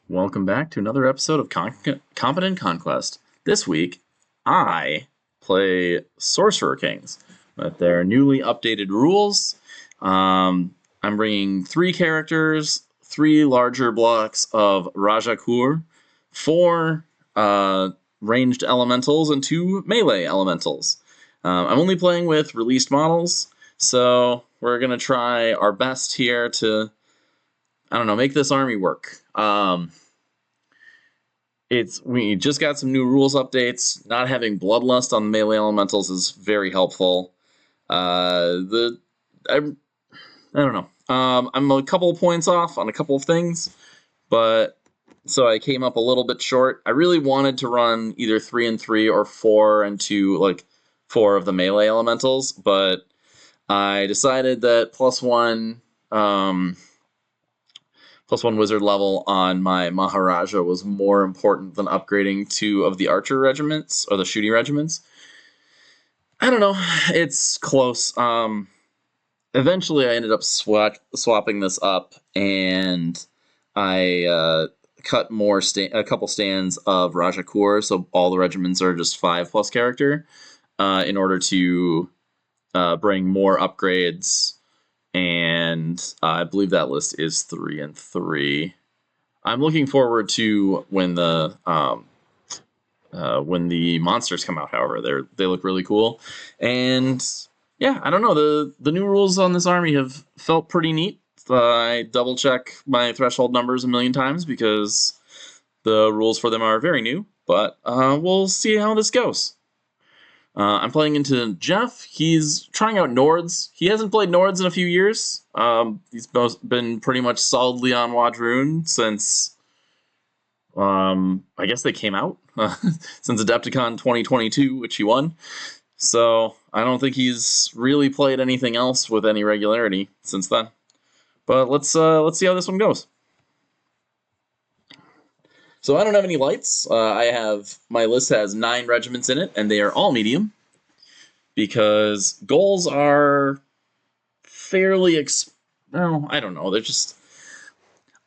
Welcome back to another episode of Competent Conquest. This week, I play Sorcerer Kings with their newly updated rules. I'm bringing 3 characters, 3 larger blocks of Rajakur, 4 ranged elementals, and 2 melee elementals. I'm only playing with released models, so we're going to try our best here to, make this army work. We just got some new rules updates. Not having Bloodlust on melee elementals is very helpful. I don't know. I'm a couple of points off on a couple of things, but so I came up a little bit short. I really wanted to run either 3 and 3 or 4 and 2, like 4 of the melee elementals, but I decided that +1 wizard level on my Maharajah was more important than upgrading 2 of the archer regiments, or the shooting regiments. I don't know, it's close. Eventually I ended up swapping this up, and I cut a couple stands of Rajakur, so all the regiments are just 5+ character, in order to bring more upgrades. And I believe that list is 3 and 3. I'm looking forward to when the monsters come out. However, they look really cool, and yeah, I don't know, the new rules on this army have felt pretty neat. I double check my threshold numbers a million times because the rules for them are very new, but we'll see how this goes. I'm playing into Jeff. He's trying out Nords. He hasn't played Nords in a few years. He's been pretty much solidly on Rune since, I guess they came out, since Adepticon 2022, which he won. So I don't think he's really played anything else with any regularity since then. But let's see how this one goes. So I don't have any lights. My list has 9 regiments in it, and they are all medium, because goals are fairly I don't know. They're just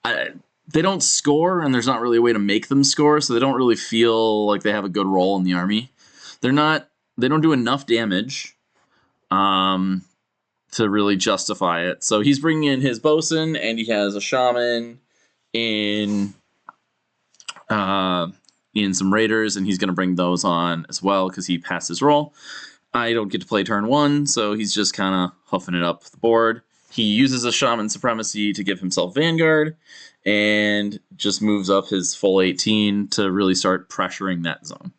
they don't score, and there's not really a way to make them score, so they don't really feel like they have a good role in the army. They don't do enough damage to really justify it. So he's bringing in his bosun, and he has a shaman in some raiders, and he's going to bring those on as well because he passed his roll. I don't get to play turn 1, so he's just kind of huffing it up the board. He uses a shaman supremacy to give himself Vanguard, and just moves up his full 18 to really start pressuring that zone.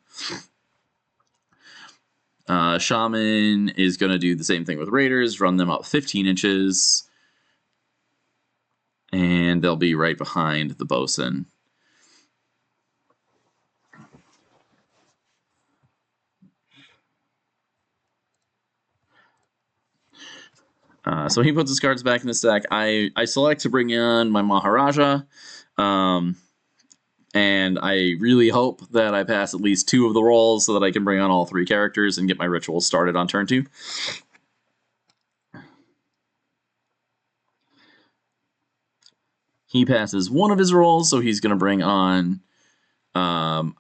Shaman is going to do the same thing with raiders, run them up 15 inches, and they'll be right behind the bosun. So he puts his cards back in his deck. I select to bring in my Maharajah, and I really hope that I pass at least 2 of the rolls so that I can bring on all 3 characters and get my rituals started on turn 2. He passes 1 of his rolls, so he's going to bring on, I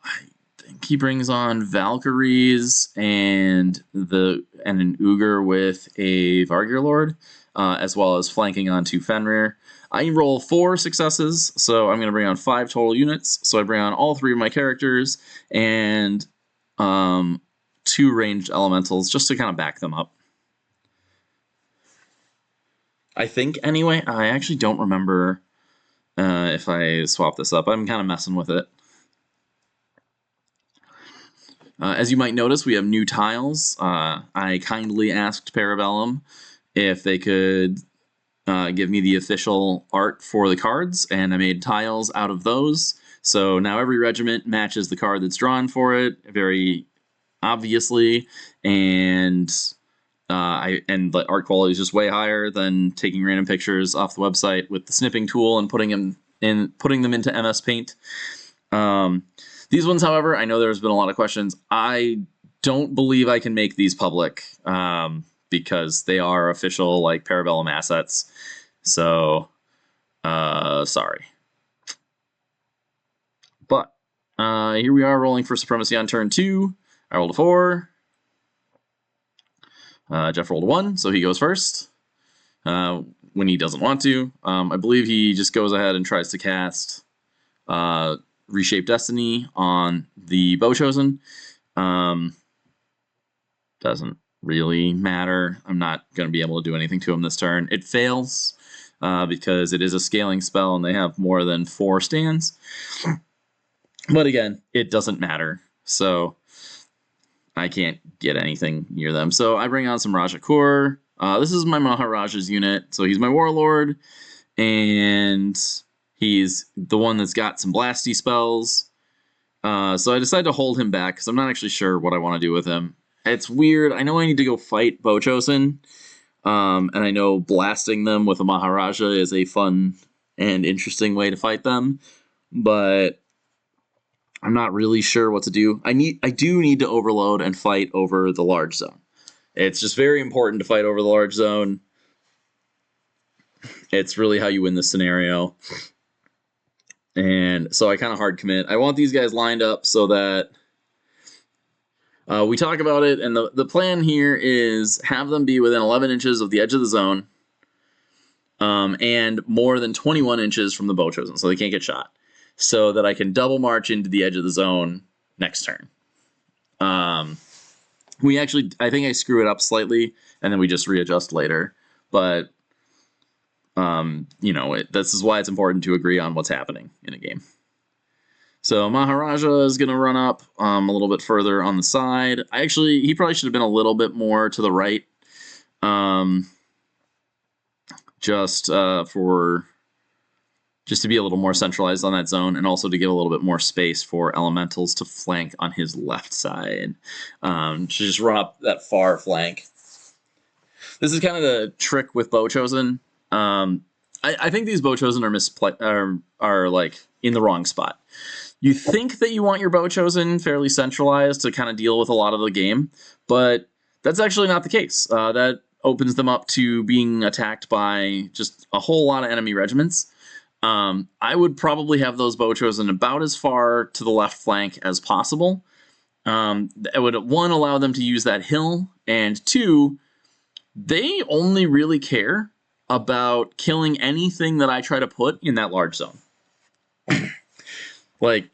think he brings on Valkyries and an Uger with a Vargyr Lord, as well as flanking onto Fenr. I roll 4 successes, so I'm going to bring on 5 total units. So I bring on all 3 of my characters and 2 ranged elementals just to kind of back them up. I think, anyway. I actually don't remember if I swap this up. I'm kind of messing with it. As you might notice, we have new tiles. I kindly asked Parabellum if they could give me the official art for the cards, and I made tiles out of those. So now every regiment matches the card that's drawn for it, very obviously, and the art quality is just way higher than taking random pictures off the website with the snipping tool and putting them into MS Paint. These ones, however, I know there's been a lot of questions. I don't believe I can make these public because they are official, like, Parabellum assets. So, sorry. Here we are rolling for Supremacy on turn 2. I rolled a 4. Jeff rolled a 1, so he goes first. When he doesn't want to. I believe he just goes ahead and tries to cast Reshape Destiny on the Bowchosen. Doesn't really matter. I'm not going to be able to do anything to him this turn. It fails because it is a scaling spell and they have more than 4 stands. But again, it doesn't matter. So I can't get anything near them. So I bring on some Rajakur. This is my Maharajah's unit. So he's my Warlord. And he's the one that's got some blasty spells. So I decided to hold him back because I'm not actually sure what I want to do with him. It's weird. I know I need to go fight Bowchosen. And I know blasting them with a Maharajah is a fun and interesting way to fight them. But I'm not really sure what to do. I do need to overload and fight over the large zone. It's just very important to fight over the large zone. It's really how you win this scenario. And so I kind of hard commit. I want these guys lined up so that we talk about it. And the plan here is have them be within 11 inches of the edge of the zone. And more than 21 inches from the Bowchosen, so they can't get shot. So that I can double march into the edge of the zone next turn. I think I screw it up slightly, and then we just readjust later. But, this is why it's important to agree on what's happening in a game. So Maharajah is going to run up a little bit further on the side. He probably should have been a little bit more to the right. Just to be a little more centralized on that zone, and also to give a little bit more space for elementals to flank on his left side. To just run up that far flank. This is kind of the trick with Bowchosen. I think these Bowchosen are like in the wrong spot. You think that you want your Bowchosen fairly centralized to kind of deal with a lot of the game, but that's actually not the case. That opens them up to being attacked by just a whole lot of enemy regiments. I would probably have those Bowchosen about as far to the left flank as possible. It would, 1, allow them to use that hill, and 2, they only really care about killing anything that I try to put in that large zone. Like,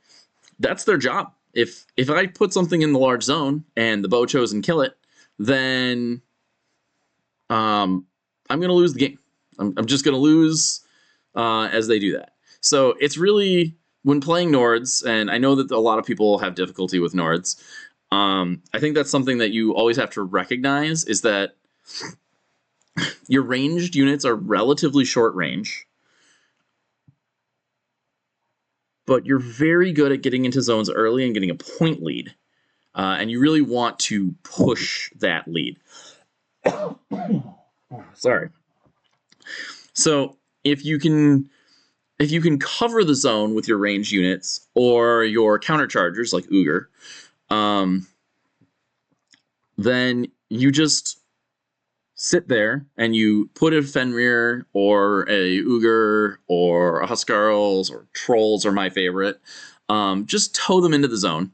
that's their job. If I put something in the large zone and the Bowchosen kill it, then I'm going to lose the game. I'm just going to lose as they do that. So it's really, when playing Nords, and I know that a lot of people have difficulty with Nords, I think that's something that you always have to recognize, is that your ranged units are relatively short range, but you're very good at getting into zones early and getting a point lead. And you really want to push that lead. Sorry. So if you can cover the zone with your ranged units or your counterchargers like Uger, then you just sit there and you put a Fenrir or a Uger or a Huskarls, or Trolls are my favorite. Just tow them into the zone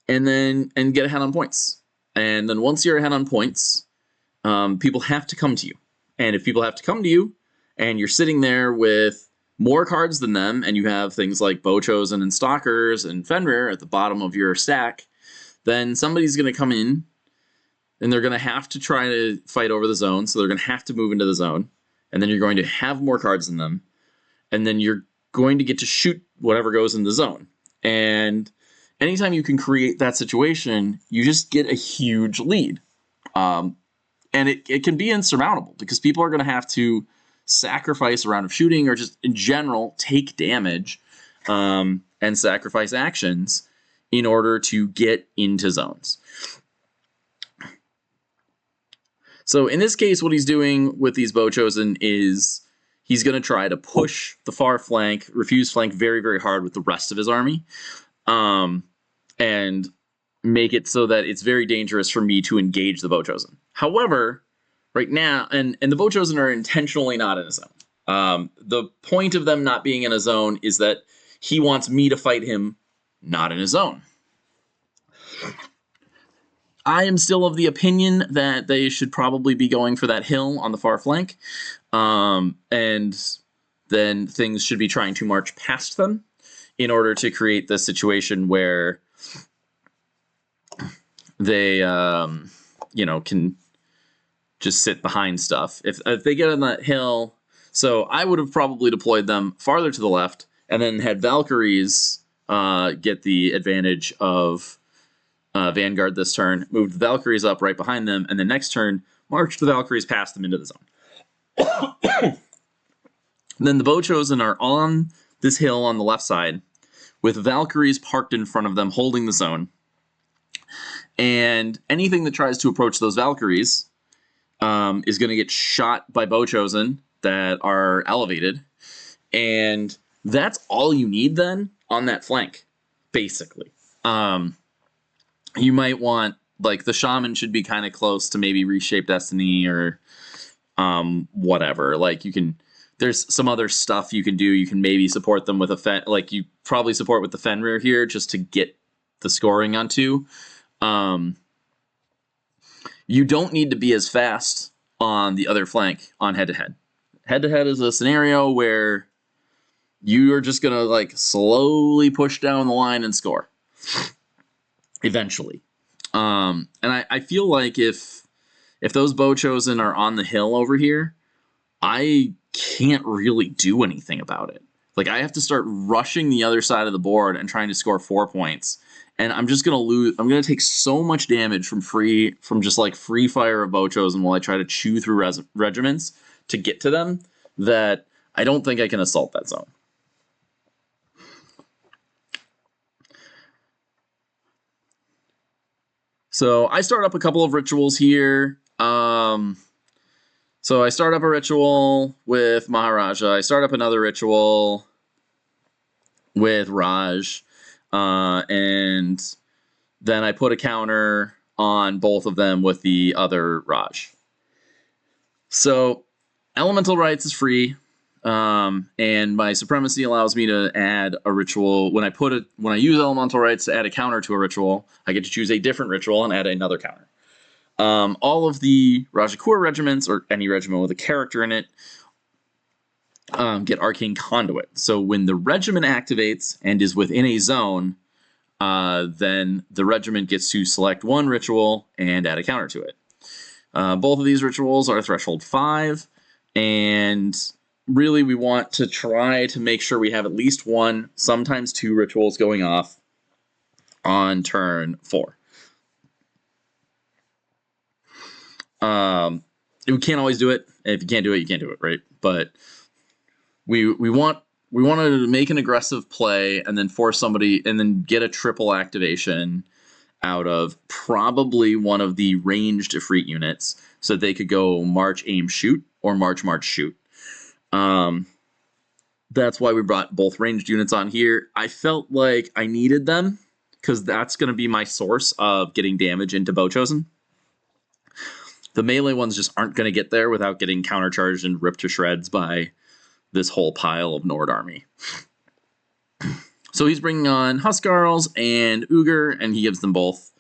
and get ahead on points. And then once you're ahead on points, people have to come to you. And if people have to come to you and you're sitting there with more cards than them, and you have things like Bowchosen and Stalkers and Fenrir at the bottom of your stack, then somebody's going to come in and they're going to have to try to fight over the zone. So they're going to have to move into the zone. And then you're going to have more cards than them. And then you're going to get to shoot whatever goes in the zone. And anytime you can create that situation, you just get a huge lead. And it can be insurmountable because people are going to have to sacrifice a round of shooting, or just in general take damage and sacrifice actions in order to get into zones. So in this case, what he's doing with these Bowchosen is he's going to try to push the far flank, refuse flank very, very hard with the rest of his army, and make it so that it's very dangerous for me to engage the Bowchosen. However, right now, and the Bowchosen are intentionally not in a zone. The point of them not being in a zone is that he wants me to fight him not in his zone. I am still of the opinion that they should probably be going for that hill on the far flank, and then things should be trying to march past them in order to create the situation where they, can just sit behind stuff. If they get on that hill, so I would have probably deployed them farther to the left, and then had Valkyries get the advantage of Vanguard this turn, moved the Valkyries up right behind them, and the next turn marched the Valkyries past them into the zone. Then the Bowchosen are on this hill on the left side, with Valkyries parked in front of them holding the zone. And anything that tries to approach those Valkyries is going to get shot by Bowchosen that are elevated. And that's all you need then on that flank, basically. You might want, like, the Shaman should be kind of close to maybe Reshape Destiny or whatever. Like, there's some other stuff you can do. You can maybe support them with you probably support with the Fenrir here just to get the scoring on 2. You don't need to be as fast on the other flank on head-to-head. Head-to-head is a scenario where you are just going to, like, slowly push down the line and score. Eventually. And I feel like if those Bowchosen are on the hill over here, I can't really do anything about it. Like, I have to start rushing the other side of the board and trying to score 4 points. And I'm just going to lose. I'm going to take so much damage from just like free fire of Bowchosen while I try to chew through regiments to get to them that I don't think I can assault that zone. So I start up a couple of rituals here. So I start up a ritual with Maharajah. I start up another ritual with Raj. And then I put a counter on both of them with the other Raj. So Elemental Rites is free. And my Supremacy allows me to add a ritual. When I use Elemental Rites to add a counter to a ritual, I get to choose a different ritual and add another counter. All of the Rajakur regiments, or any regiment with a character in it, get Arcane Conduit. So when the regiment activates and is within a zone, then the regiment gets to select one ritual and add a counter to it. Both of these rituals are threshold 5, and really we want to try to make sure we have at least 1, sometimes 2 rituals going off on turn 4. You can't always do it. If you can't do it, you can't do it, right? But we wanted to make an aggressive play and then force somebody and then get a triple activation out of probably one of the ranged Efreet units so that they could go march, aim, shoot, or march, shoot. That's why we brought both ranged units on here. I felt like I needed them because that's going to be my source of getting damage into Bowchosen. The melee ones just aren't going to get there without getting countercharged and ripped to shreds by this whole pile of Nord army. So he's bringing on Huskarls and Uger, and he gives them both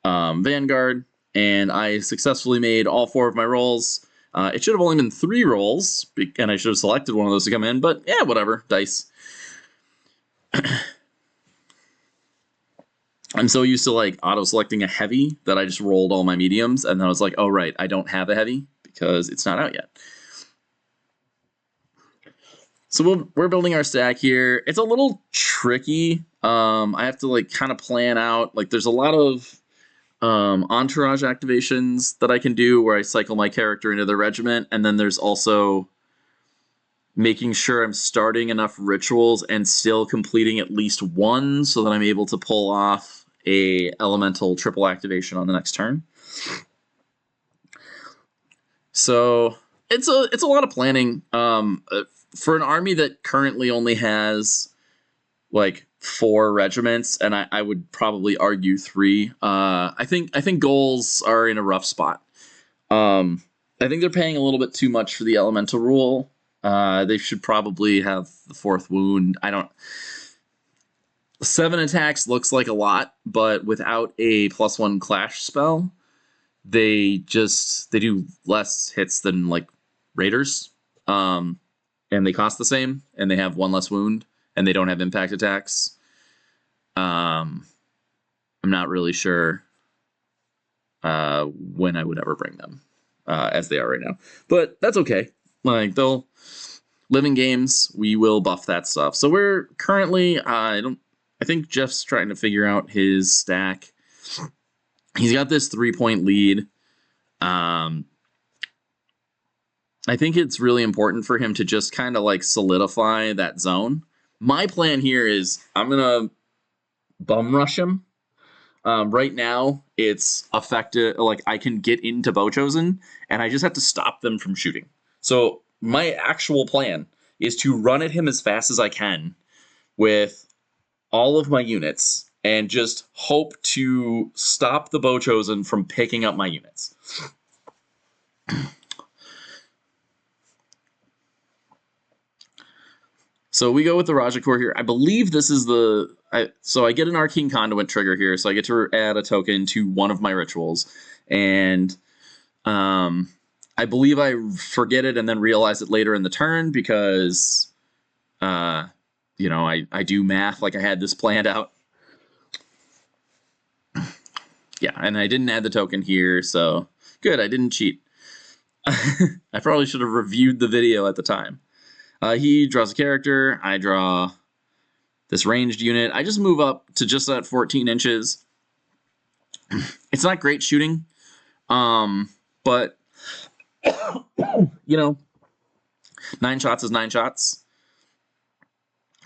Vanguard. And I successfully made all 4 of my rolls. It should have only been 3 rolls, and I should have selected one of those to come in, but yeah, whatever, dice. I'm so used to like auto-selecting a heavy that I just rolled all my mediums, and then I was like, oh right, I don't have a heavy because it's not out yet. So we're building our stack here. It's a little tricky. I have to like kind of plan out, like there's a lot of entourage activations that I can do where I cycle my character into the regiment, and then there's also making sure I'm starting enough rituals and still completing at least 1 so that I'm able to pull off a elemental triple activation on the next turn. So it's a lot of planning for an army that currently only has like 4 regiments, and I would probably argue 3. I think goals are in a rough spot. I think they're paying a little bit too much for the elemental rule. They should probably have the 4th wound. 7 attacks looks like a lot, but without a +1 clash spell, they do less hits than like raiders. And they cost the same, and they have 1 less wound, and they don't have impact attacks. I'm not really sure when I would ever bring them as they are right now, but that's okay. Like, they'll live in games. We will buff that stuff. So we're currently I think Jeff's trying to figure out his stack. He's got this 3-point lead. I think it's really important for him to just kind of like solidify that zone. My plan here is I'm gonna bum rush him. Right now, it's effective. Like, I can get into Bowchosen, and I just have to stop them from shooting. So my actual plan is to run at him as fast as I can with all of my units and just hope to stop the Bowchosen from picking up my units. So we go with the Rajakur here. I believe this is so I get an Arcane Conduit trigger here, so I get to add a token to one of my rituals. And I believe I forget it and then realize it later in the turn because, you know, I do math like I had this planned out. Yeah, and I didn't add the token here, so good, I didn't cheat. I probably should have reviewed the video at the time. He draws a character, I draw this ranged unit. I just move up to just at 14 inches. It's not great shooting, but, you know, 9 shots is 9 shots.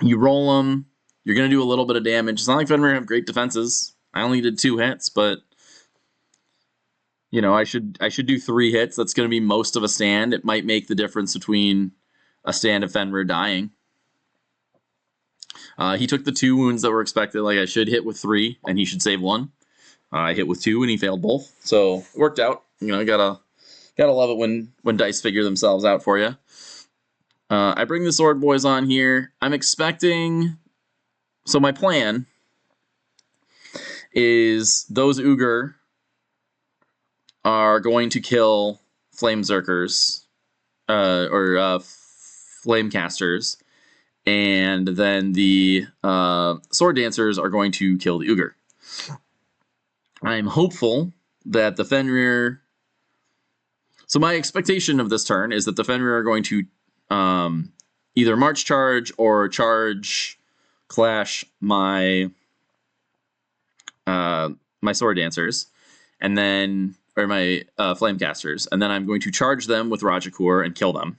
You roll them, you're going to do a little bit of damage. It's not like Fenrir have great defenses. I only did 2 hits, but, you know, I should do 3 hits. That's going to be most of a stand. It might make the difference between a stand of Fenrir dying. He took the 2 wounds that were expected. Like, I should hit with 3, and he should save 1. I hit with 2, and he failed both. So it worked out. You know, gotta love it when dice figure themselves out for you. I bring the Sword Boys on here. I'm expecting. So my plan is those Ugr are going to kill Flame Zerkers or Flamecasters, and then the Sword Dancers are going to kill the Ugr. I'm hopeful that the Fenrir. So my expectation of this turn is that the Fenrir are going to either March Charge or Charge Clash my my Sword Dancers, and then or my Flamecasters, and then I'm going to charge them with Rajakur and kill them.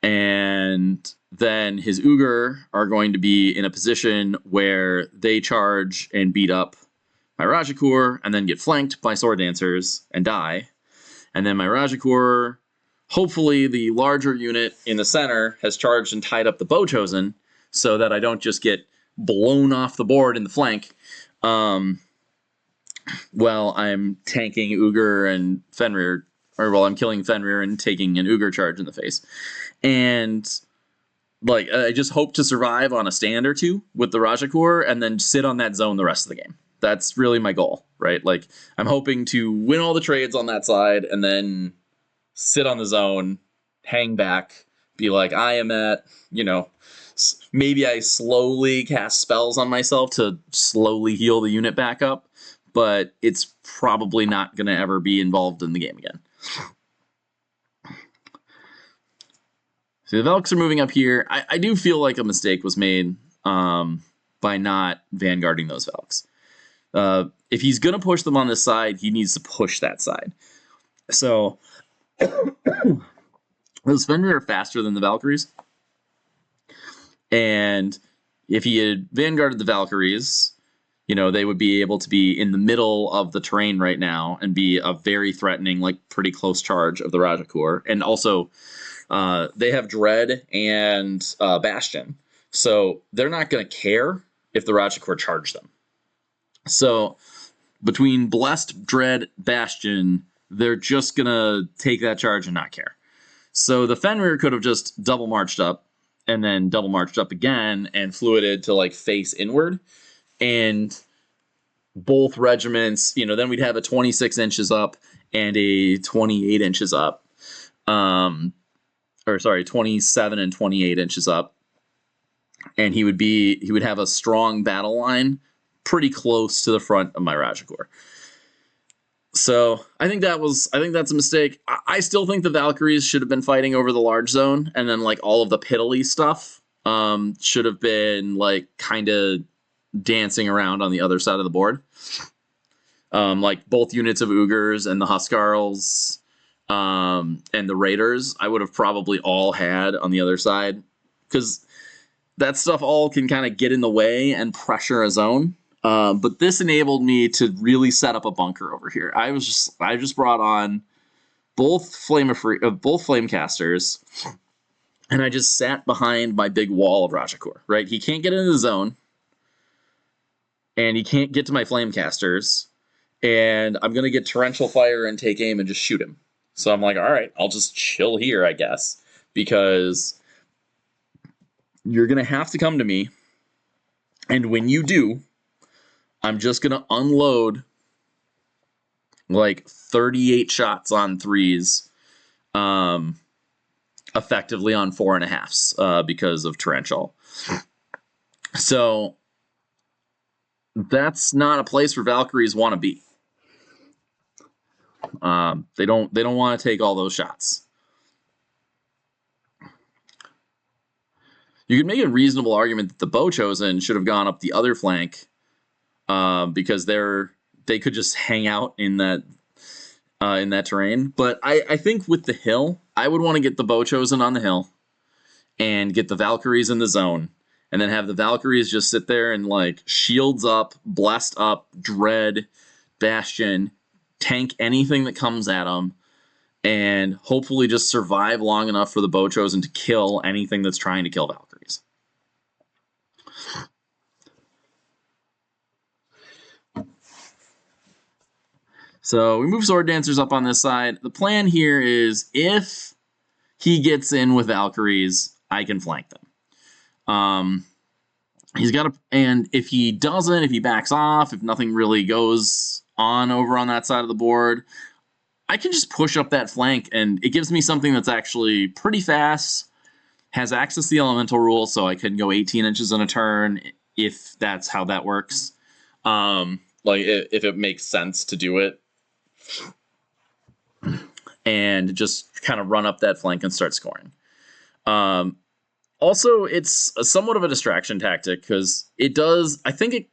And then his Ugr are going to be in a position where they charge and beat up my Rajakur, and then get flanked by Sword Dancers and die. And then my Rajakur, hopefully the larger unit in the center, has charged and tied up the Bowchosen, so that I don't just get blown off the board in the flank. Well, I'm tanking Ugr and Fenrir, or while I'm killing Fenrir and taking an Ugr charge in the face. And like, I just hope to survive on a stand or 2 with the Rajakur and then sit on that zone the rest of the game. That's really my goal, right? Like, I'm hoping to win all the trades on that side and then sit on the zone, hang back, be like, I am at, you know, maybe I slowly cast spells on myself to slowly heal the unit back up, but it's probably not going to ever be involved in the game again. So the Velks are moving up here. I do feel like a mistake was made by not vanguarding those Velks. If he's going to push them on this side, he needs to push that side. So those Fenrir are faster than the Valkyries. And if he had vanguarded the Valkyries, you know, they would be able to be in the middle of the terrain right now and be a very threatening, like, pretty close charge of the Rajakur. And also, they have Dread and Bastion. So they're not going to care if the Rajakur charge them. So between Blessed, Dread, Bastion, they're just going to take that charge and not care. So the Fenrir could have just double marched up and then double marched up again and fluided to like face inward. And both regiments, you know, then we'd have a 26 inches up and a 28 inches up. Or sorry, 27 and 28 inches up. And he would have a strong battle line pretty close to the front of my Rajakur. So I think that's a mistake. I still think the Valkyries should have been fighting over the large zone, and then like all of the piddly stuff should have been like kind of dancing around on the other side of the board. Like both units of Ugars and the Huskarls and the Raiders, I would have probably all had on the other side, because that stuff all can kind of get in the way and pressure a zone. But this enabled me to really set up a bunker over here. I just brought on both Flamecasters, and I just sat behind my big wall of Rajakur. Right, he can't get into the zone, and he can't get to my Flamecasters, and I'm gonna get torrential fire and take aim and just shoot him. So I'm like, all right, I'll just chill here, I guess, because you're gonna have to come to me, and when you do, I'm just going to unload like 38 shots on 3s, effectively on 4.5s, because of torrential. So that's not a place where Valkyries want to be. They don't want to take all those shots. You could make a reasonable argument that the Bow Chosen should have gone up the other flank, because they could just hang out in that terrain. But I think with the hill, I would want to get the Bow Chosen on the hill and get the Valkyries in the zone, and then have the Valkyries just sit there and like shields up, blessed up, dread, bastion, tank anything that comes at them, and hopefully just survive long enough for the Bow Chosen to kill anything that's trying to kill Valkyries. So we move Sword Dancers up on this side. The plan here is if he gets in with Valkyries, I can flank them. He's got to, and if he doesn't, if he backs off, if nothing really goes on over on that side of the board, I can just push up that flank, and it gives me something that's actually pretty fast, has access to the elemental rule, so I can go 18 inches in a turn if that's how that works. Like if it makes sense to do it. And just kind of run up that flank and start scoring. Also, it's somewhat of a distraction tactic, because it does, I think it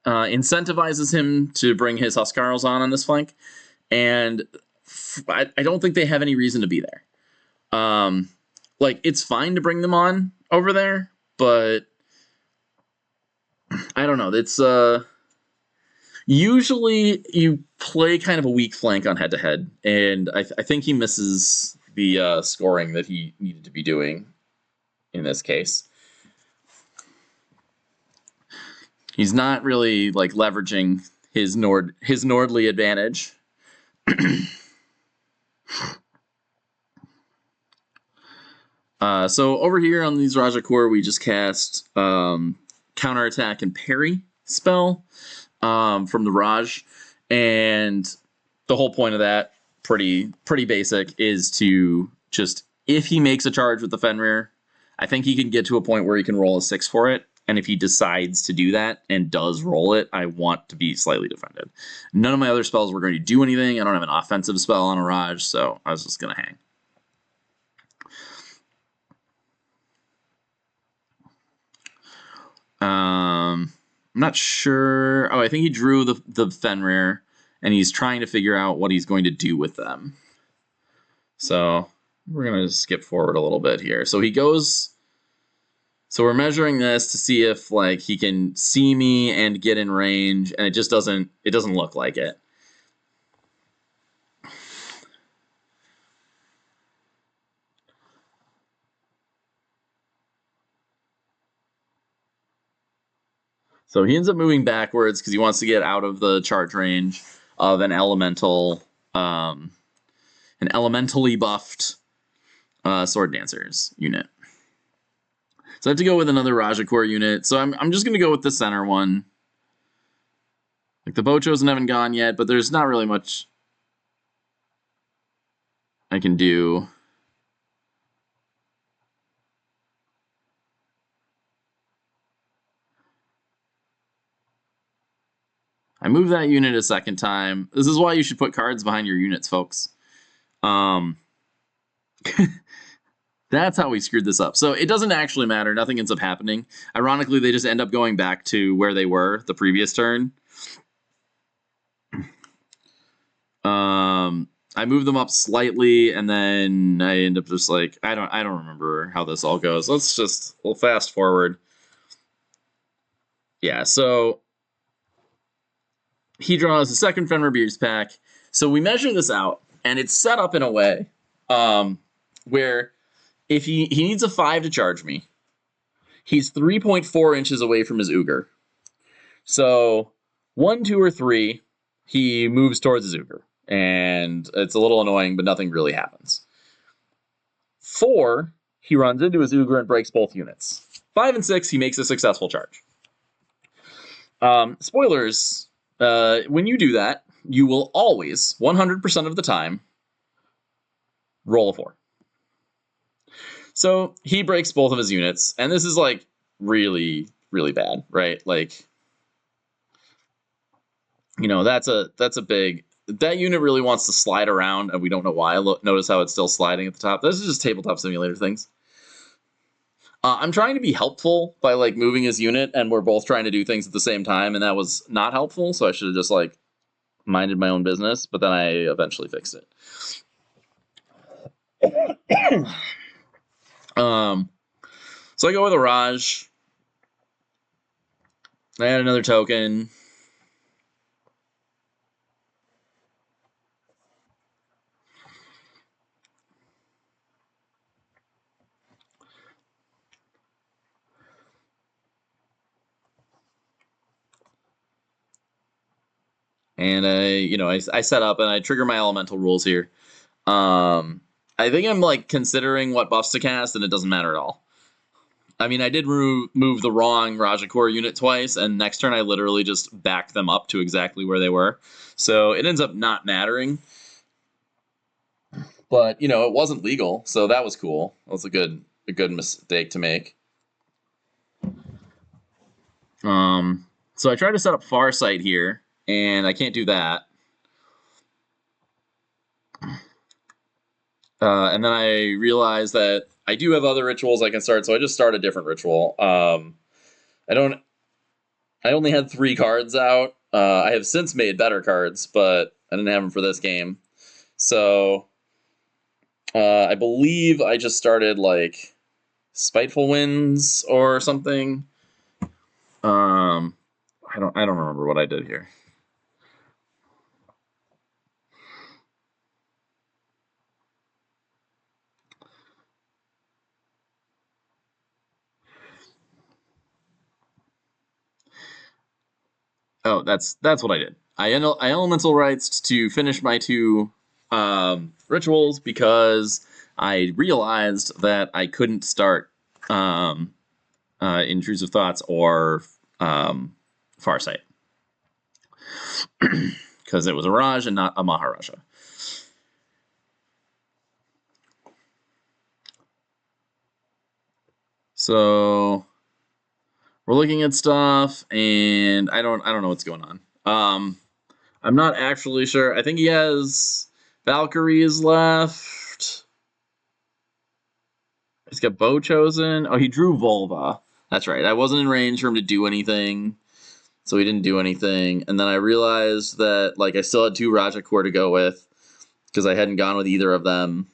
incentivizes him to bring his Huskarls on this flank, and I don't think they have any reason to be there. Like, it's fine to bring them on over there, but I don't know, it's usually you play kind of a weak flank on head-to-head, and I think he misses the scoring that he needed to be doing in this case. He's not really like leveraging his Nordly advantage. So over here on these Rajakur, we just cast counterattack and parry spell from the Raj, and the whole point of that, pretty basic, is to just, if he makes a charge with the Fenrir, I think he can get to a point where he can roll a 6 for it, and if he decides to do that and does roll it, I want to be slightly defended. None of my other spells were going to do anything. I don't have an offensive spell on a Raj, so I was just going to hang. I'm not sure. Oh, I think he drew the Fenrir, and he's trying to figure out what he's going to do with them. So we're going to skip forward a little bit here. So he goes... So we're measuring this to see if like he can see me and get in range, and it just doesn't look like it. So he ends up moving backwards because he wants to get out of the charge range of an elemental, an elementally buffed Sword Dancers unit. So I have to go with another Rajakur unit. So I'm just going to go with the center one. Like, the Bochosen haven't gone yet, but there's not really much I can do. I move that unit a second time. This is why you should put cards behind your units, folks. That's how we screwed this up. So it doesn't actually matter. Nothing ends up happening. Ironically, they just end up going back to where they were the previous turn. I move them up slightly, and then I end up just like, I don't remember how this all goes. We'll fast forward. Yeah, so he draws the second Fenr Beastpack. So we measure this out, and it's set up in a way where if he needs a 5 to charge me, he's 3.4 inches away from his Ugr. So 1, 2, or 3, he moves towards his Ugr. And it's a little annoying, but nothing really happens. 4, he runs into his Ugr and breaks both units. 5 and 6, he makes a successful charge. Spoilers, when you do that, you will always, 100% of the time, roll a 4. So he breaks both of his units, and this is like really, really bad, right? Like, you know, that's a big. That unit really wants to slide around, and we don't know why. Notice how it's still sliding at the top. This is just tabletop simulator things. I'm trying to be helpful by like moving his unit, and we're both trying to do things at the same time, and that was not helpful. So I should have just like minded my own business, but then I eventually fixed it. So I go with a Raj. I add another token. And I set up and I trigger my elemental rules here. I think I'm like considering what buffs to cast, and it doesn't matter at all. I mean, I did move the wrong Rajakur unit twice, and next turn I literally just backed them up to exactly where they were. So it ends up not mattering. But, you know, it wasn't legal, so that was cool. That was a good mistake to make. So I tried to set up Farsight here, and I can't do that. And then I realized that I do have other rituals I can start, so I just start a different ritual. I only had 3 cards out. I have since made better cards, but I didn't have them for this game. So I believe I just started like Spiteful Winds or something. I don't remember what I did here. Oh, that's what I did. I elemental rights to finish my 2 rituals because I realized that I couldn't start Intrusive Thoughts or Farsight because it was a Raj and not a Maharajah. So we're looking at stuff, and I don't know what's going on. I'm not actually sure. I think he has Valkyries left. He's got Bochosen. Oh, he drew Volva. That's right. I wasn't in range for him to do anything, so he didn't do anything. And then I realized that like I still had 2 Rajakur to go with because I hadn't gone with either of them.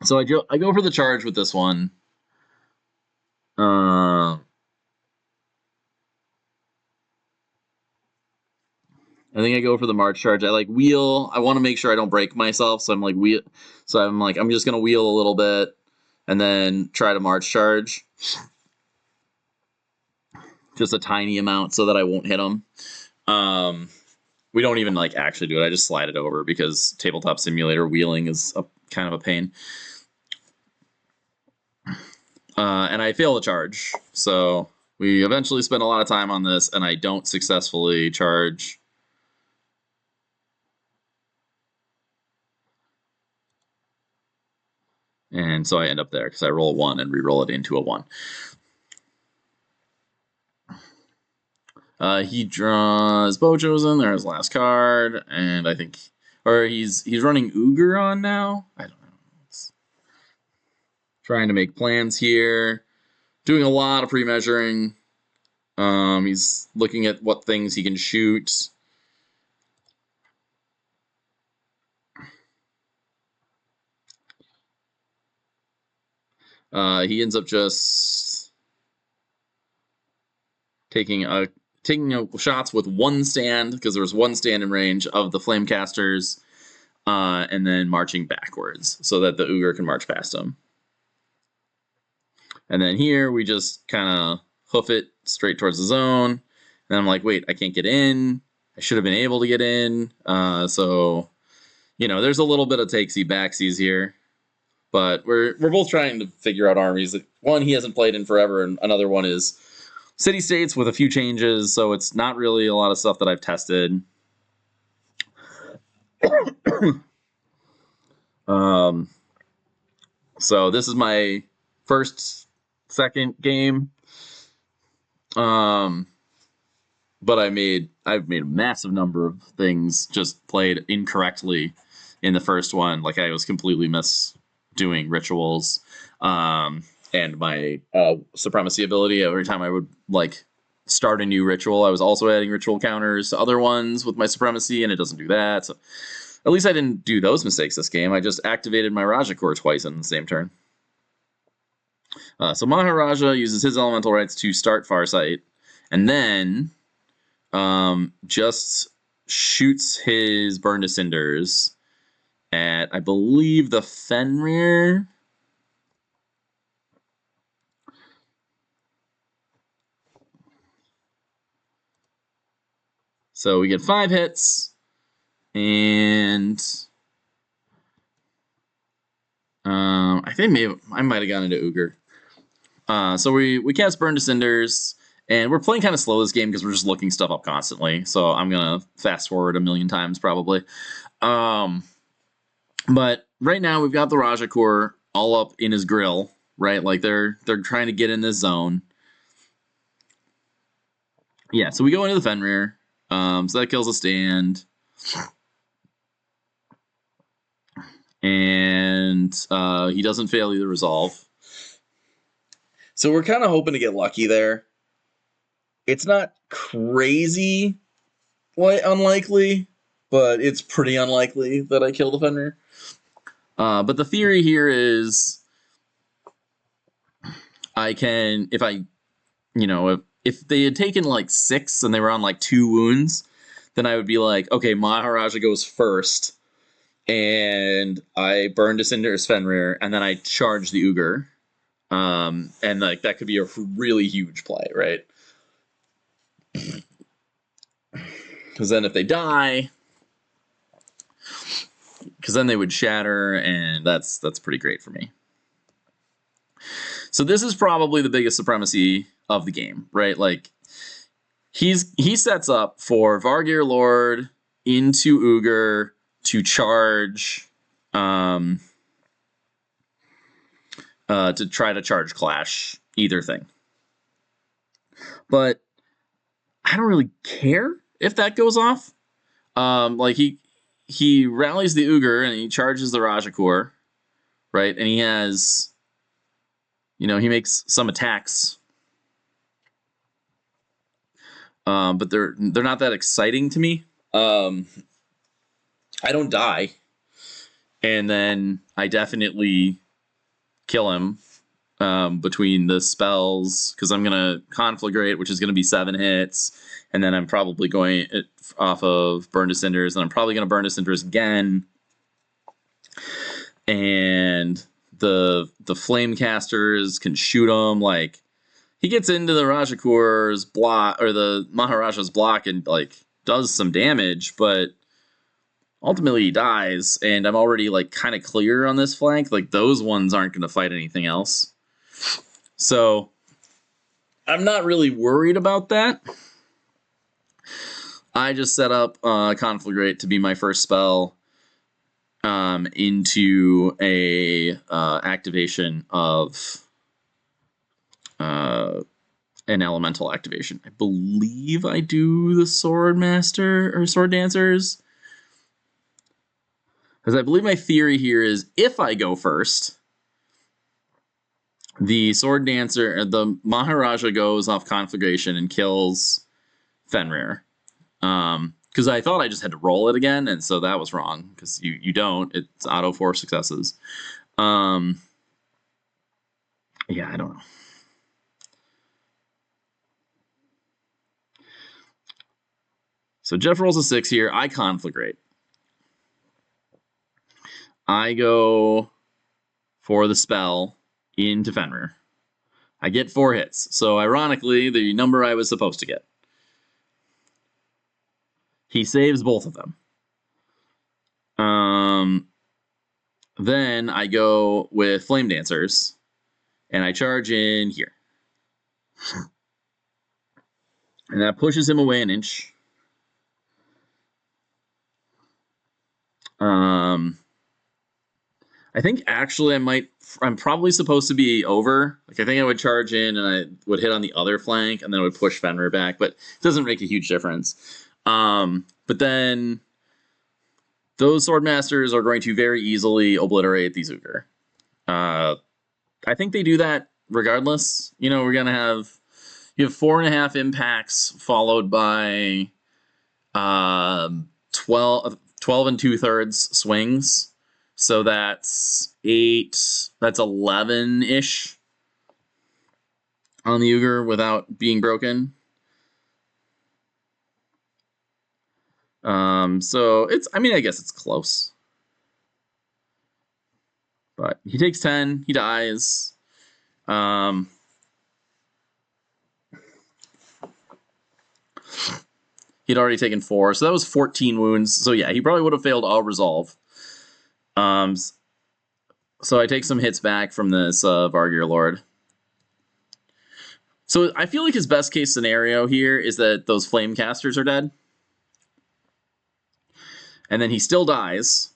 So I go for the charge with this one. I think I go for the March charge. I like wheel. I want to make sure I don't break myself, so I'm like wheel. So I'm just gonna wheel a little bit, and then try to March charge. Just a tiny amount so that I won't hit them. We don't even like actually do it. I just slide it over because tabletop simulator wheeling is kind of a pain. And I fail to charge. So we eventually spend a lot of time on this, and I don't successfully charge. And so I end up there because I roll a 1 and re-roll it into a 1. He draws Bochosen, there's his last card, and I think, or he's running Ugr on now. I don't know. It's trying to make plans here, doing a lot of pre-measuring. He's looking at what things he can shoot. He ends up just taking shots with one stand, because there was one stand in range of the Flamecasters, and then marching backwards so that the Ugr can march past him. And then here we just kind of hoof it straight towards the zone. And I'm like, wait, I can't get in. I should have been able to get in. So, there's a little bit of takesy backsies here. But we're both trying to figure out armies. One he hasn't played in forever, and another one is city-states with a few changes, so it's not really a lot of stuff that I've tested. So this is my second game. But I've made a massive number of things just played incorrectly in the first one. Like I was completely doing rituals, and my supremacy ability. Every time I would start a new ritual, I was also adding ritual counters to other ones with my supremacy, and it doesn't do that. So at least I didn't do those mistakes this game. I just activated my Rajakur twice in the same turn. So Maharajah uses his elemental rights to start Farsight, and then just shoots his Burn to Cinders at, I believe, the Fenrir. So we get 5 hits, and I think maybe I might have gone into Ugr. So we cast Burn to Cinders, and we're playing kind of slow this game because we're just looking stuff up constantly. So I'm gonna fast forward a million times probably. But right now we've got the Rajakur all up in his grill, right? Like they're trying to get in this zone. Yeah, so we go into the Fenrir. So that kills a stand. And he doesn't fail either resolve. So we're kind of hoping to get lucky there. It's not crazy unlikely, but it's pretty unlikely that I kill the Fenrir. But the theory here is I can, if they had taken 6 and they were on 2 wounds, then I would be like, okay, Maharajah goes first, and I burn to Cinders Fenrir, and then I charge the Ugr. And that could be a really huge play, right? Because then if they die, because then they would shatter, and that's pretty great for me. So this is probably the biggest supremacy of the game, right? He sets up for Vargyr Lord into Ugr to charge, to try to charge Clash either thing. But I don't really care if that goes off. He rallies the Ugr and he charges the Rajakur, right? And he has, he makes some attacks. But they're not that exciting to me. I don't die. And then I definitely kill him between the spells, because I'm going to Conflagrate, which is going to be 7 hits. And then I'm probably going off of Burn to Cinders, and I'm probably going to Burn to Cinders again. And the Flamecasters can shoot him. He gets into the Rajakur's block, or the Maharajah's block, and does some damage, but ultimately he dies, and I'm already kind of clear on this flank. Those ones aren't going to fight anything else. So I'm not really worried about that. I just set up Conflagrate to be my first spell into a activation of an elemental activation. I believe I do the Sword Master or Sword Dancers. Because I believe my theory here is if I go first, the Sword Dancer, the Maharajah goes off Conflagration and kills Fenrir. Because I thought I just had to roll it again, and so that was wrong. Because you don't. It's auto 4 successes. Yeah, I don't know. So Jeff rolls a 6 here. I Conflagrate. I go for the spell into Fenrir. I get 4 hits. So ironically, the number I was supposed to get. He saves both of them. Then I go with Flame Dancers, and I charge in here. And that pushes him away an inch. I think actually I'm probably supposed to be over. Like I think I would charge in and I would hit on the other flank and then I would push Fenrir back, but it doesn't make a huge difference. But then those Swordmasters are going to very easily obliterate the Zuger. I think they do that regardless. You know, you have 4.5 impacts followed by 12 and 2/3 swings. So that's 8, that's 11-ish on the Uger without being broken. So it's, I mean, I guess it's close. But he takes 10, he dies. He'd already taken 4, so that was 14 wounds. So yeah, he probably would have failed all resolve. So I take some hits back from this Vargyr Lord. So I feel like his best case scenario here is that those Flamecasters are dead. And then he still dies.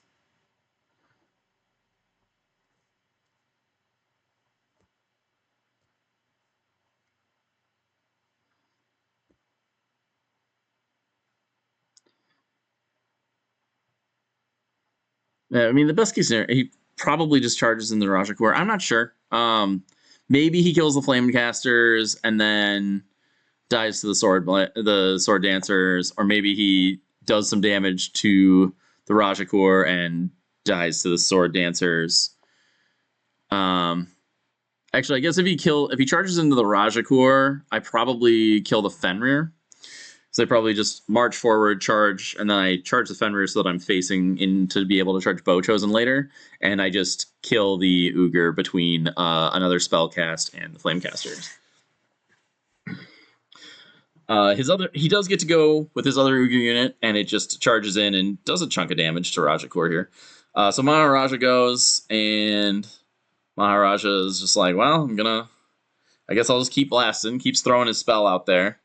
I mean, the best case scenario, he probably just charges in the Rajakur. I'm not sure. Maybe he kills the Flamecasters and then dies to the Sword Dancers, or maybe he does some damage to the Rajakur and dies to the Sword Dancers. Actually, I guess if he charges into the Rajakur, I probably kill the Fenrir. So I probably just march forward, charge, and then I charge the Fenrir so that I'm facing in to be able to charge Bow Chosen later, and I just kill the Uger between another spell cast and the Flamecasters. He does get to go with his other Uger unit, and it just charges in and does a chunk of damage to Rajakur here. So Maharajah goes, and Maharajah is just like, well, I guess I'll just keep blasting, keeps throwing his spell out there.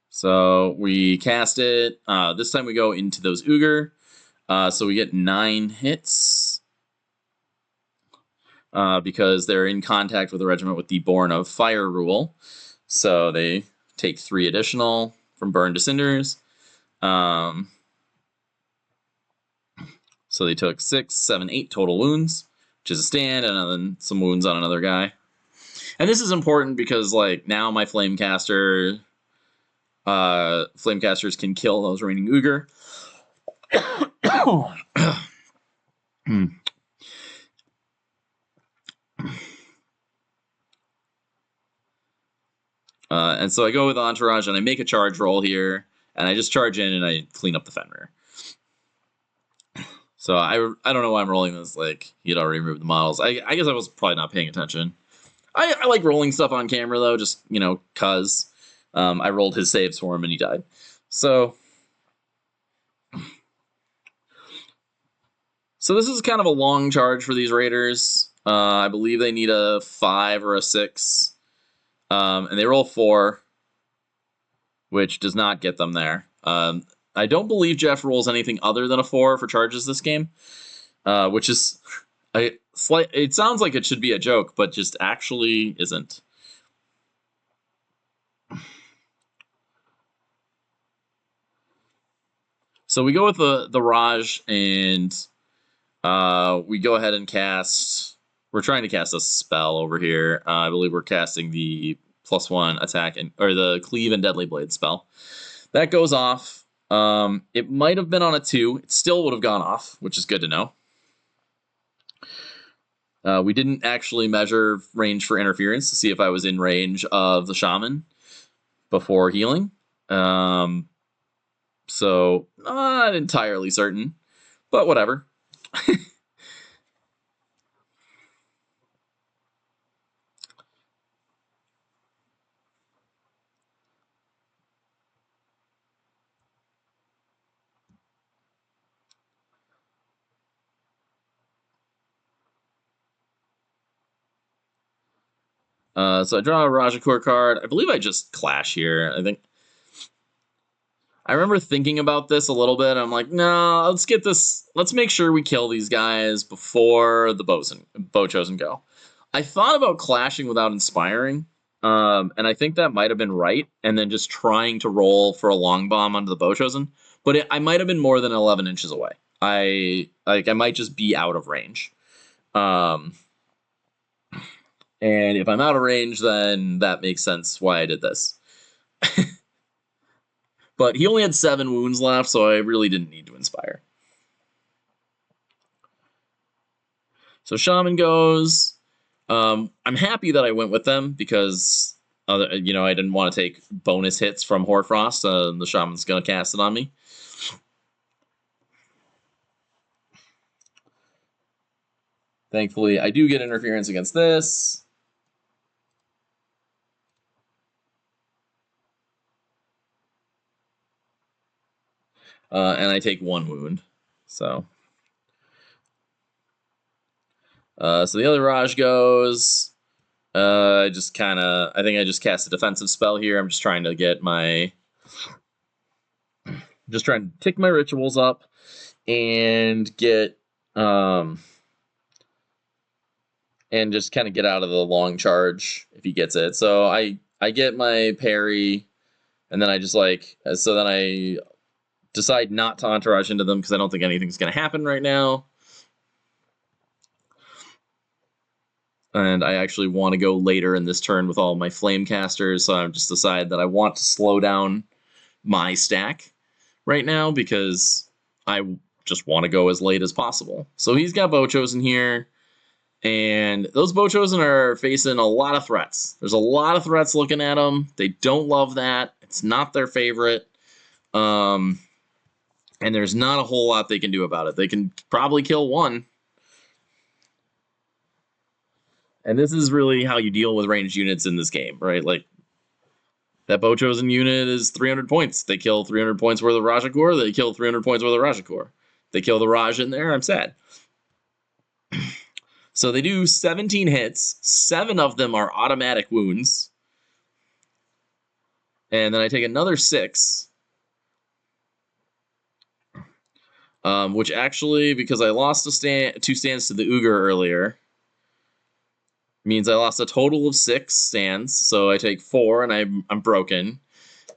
So we cast it. This time we go into those Uger. So we get 9 hits. Because they're in contact with the regiment with the Born of Fire rule. So they take 3 additional from Burn to Cinders. So they took 6, 7, 8 total wounds, which is a stand, and then some wounds on another guy. And this is important because, like, now my Flamecasters can kill those remaining Uger. And so I go with Entourage, and I make a charge roll here, and I just charge in, and I clean up the Fenrir. So I don't know why I'm rolling this, like, he'd already removed the models. I guess I was probably not paying attention. I like rolling stuff on camera, though, just, you know, cuz. I rolled his saves for him, and he died. So So this is kind of a long charge for these raiders. I believe they need a 5 or a 6. And they roll 4, which does not get them there. I don't believe Jeff rolls anything other than a 4 for charges this game, which is it sounds like it should be a joke, but just actually isn't. So we go with the Raj, and we go ahead and cast. We're trying to cast a spell over here. I believe we're casting the +1 attack or the cleave and deadly blade spell. That goes off. It might have been on a 2. It still would have gone off, which is good to know. We didn't actually measure range for interference to see if I was in range of the Shaman before healing. So not entirely certain, but whatever. So I draw a Rajakur card. I believe I just clash here. I remember thinking about this a little bit. I'm like, no, let's get this. Let's make sure we kill these guys before the bow chosen go. I thought about clashing without inspiring, and I think that might have been right. And then just trying to roll for a long bomb onto the bow chosen, but I might have been more than 11 inches away. I might just be out of range. And if I'm out of range, then that makes sense why I did this. But he only had 7 wounds left, so I really didn't need to inspire. So Shaman goes. I'm happy that I went with them because, I didn't want to take bonus hits from Hoarfrost. The Shaman's going to cast it on me. Thankfully, I do get interference against this. And I take 1 wound. So the other Raj goes. I think I just cast a defensive spell here. I'm just trying to get just trying to tick my rituals up and get, and just kind of get out of the long charge if he gets it. So I get my parry, and then I just then I decide not to entourage into them because I don't think anything's going to happen right now. And I actually want to go later in this turn with all my Flamecasters, so I've just decided that I want to slow down my stack right now because I just want to go as late as possible. So he's got Bow Chosen here, and those Bow Chosen are facing a lot of threats. There's a lot of threats looking at them. They don't love that. It's not their favorite. And there's not a whole lot they can do about it. They can probably kill one. And this is really how you deal with ranged units in this game, right? Like, that Bow Chosen unit is 300 points. They kill 300 points worth of Rajakur. They kill 300 points worth of Rajakur. They kill the Raj in there. I'm sad. So they do 17 hits. 7 of them are automatic wounds. And then I take another 6. Which actually, because I lost 2 stands to the Uger earlier, means I lost a total of 6 stands. So I take 4 and I'm broken.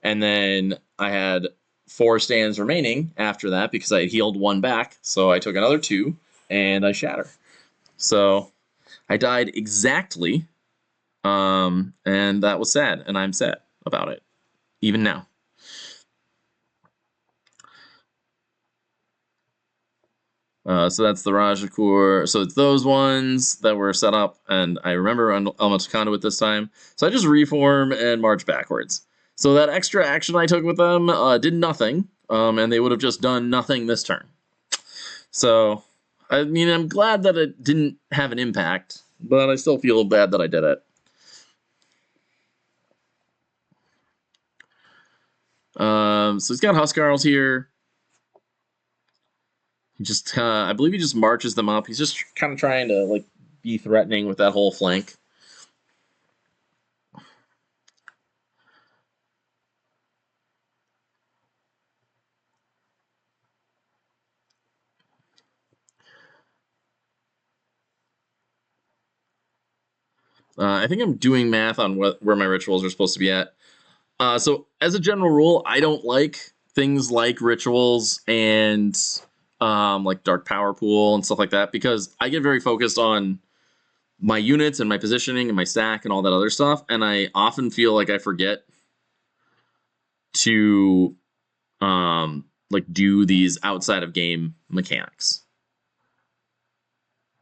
And then I had 4 stands remaining after that because I had healed 1 back. So I took another 2 and I shatter. So I died exactly. And that was sad. And I'm sad about it, even now. So that's the Rajakur. So it's those ones that were set up, and I remember on Elemental Conduit this time. So I just reform and march backwards. So that extra action I took with them did nothing, and they would have just done nothing this turn. So, I mean, I'm glad that it didn't have an impact, but I still feel bad that I did it. So he's got Huskarls here. Just I believe he just marches them up. He's just kind of trying to like be threatening with that whole flank. I think I'm doing math on where my rituals are supposed to be at. So as a general rule, I don't like things like rituals and like dark power pool and stuff like that, because I get very focused on my units and my positioning and my stack and all that other stuff, and I often feel like I forget to like do these outside of game mechanics.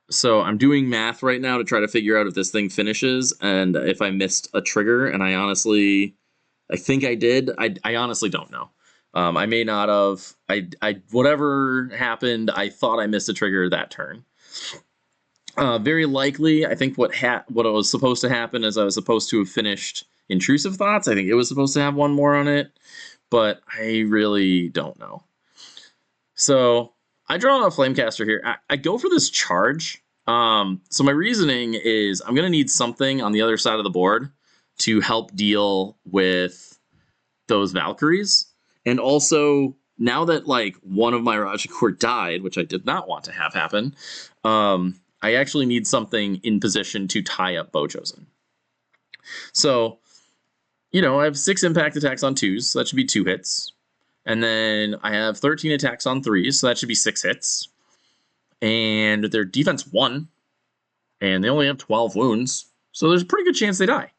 So I'm doing math right now to try to figure out if this thing finishes and if I missed a trigger, and I think I did. I honestly don't know. I may not have. Whatever happened, I thought I missed a trigger that turn. Very likely, I think what was supposed to happen is I was supposed to have finished Intrusive Thoughts. I think it was supposed to have one more on it, but I really don't know. So I draw a Flamecaster here. I go for this charge. So my reasoning is I'm going to need something on the other side of the board to help deal with those Valkyries. And also, now that like one of my Rajakur died, which I did not want to have happen, I actually need something in position to tie up Bochosen. So, you know, I have 6 impact attacks on 2s, so that should be 2 hits. And then I have 13 attacks on 3s, so that should be 6 hits. And their defense 1, and they only have 12 wounds, so there's a pretty good chance they die.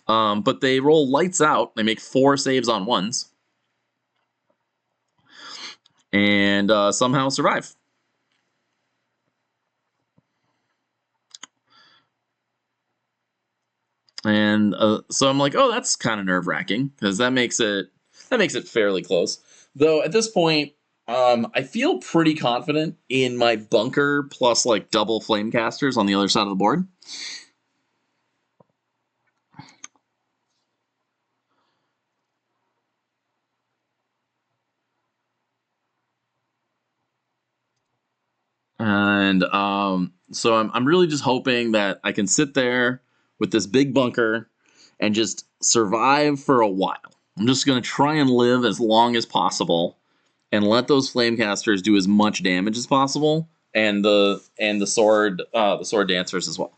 But they roll lights out. They make 4 saves on 1s. And somehow survive. And so I'm like, oh, that's kind of nerve-wracking, because that makes it fairly close. Though at this point, I feel pretty confident in my bunker plus like double Flamecasters on the other side of the board. And so I'm really just hoping that I can sit there with this big bunker and just survive for a while. I'm just going to try and live as long as possible and let those Flamecasters do as much damage as possible, and the sword dancers as well.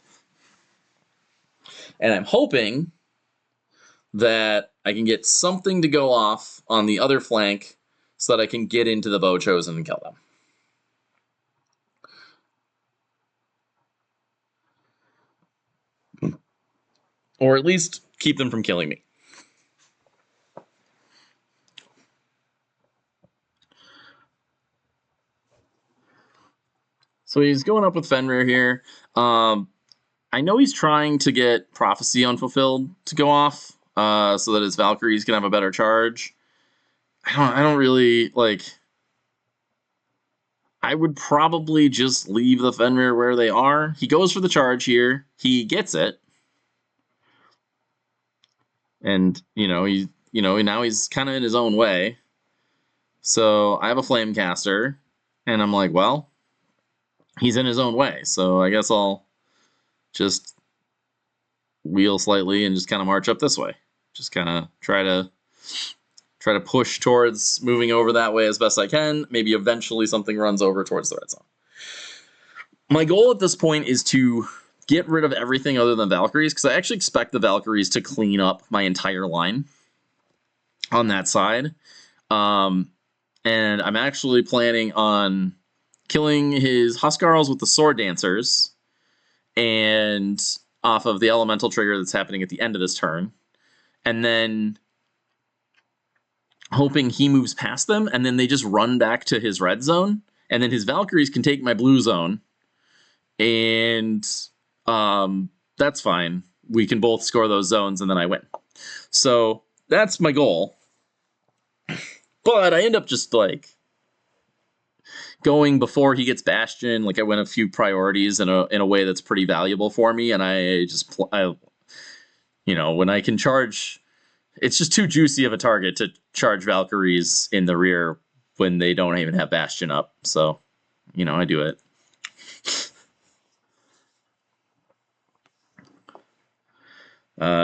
And I'm hoping that I can get something to go off on the other flank so that I can get into the Bochosen and kill them. Or at least keep them from killing me. So he's going up with Fenrir here. I know he's trying to get Prophecy Unfulfilled to go off, so that his Valkyries can have a better charge. I don't really like. I would probably just leave the Fenrir where they are. He goes for the charge here. He gets it. And, now he's kind of in his own way. So I have a Flamecaster, and I'm like, well, he's in his own way. So I guess I'll just wheel slightly and just kind of march up this way. Just kind of try to push towards moving over that way as best I can. Maybe eventually something runs over towards the red zone. My goal at this point is to get rid of everything other than Valkyries, because I actually expect the Valkyries to clean up my entire line on that side. And I'm actually planning on killing his Huskarls with the Sword Dancers and off of the elemental trigger that's happening at the end of this turn. And then hoping he moves past them, and then they just run back to his red zone, and then his Valkyries can take my blue zone, and that's fine. We can both score those zones, and then I win. So that's my goal. But I end up just like going before he gets Bastion. Like I win a few priorities in a way that's pretty valuable for me, and I just when I can charge it's just too juicy of a target to charge Valkyries in the rear when they don't even have Bastion up. So, you know, I do it.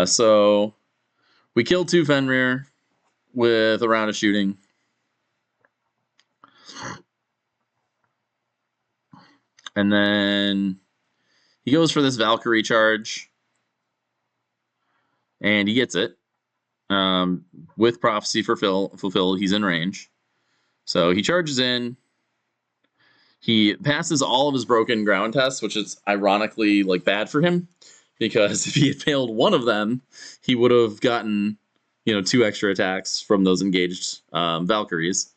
So we killed 2 Fenrir with a round of shooting. And then he goes for this Valkyrie charge. And he gets it. With Prophecy fulfilled, he's in range. So he charges in. He passes all of his broken ground tests, which is ironically like bad for him, because if he had failed one of them, he would have gotten, you know, 2 extra attacks from those engaged Valkyries.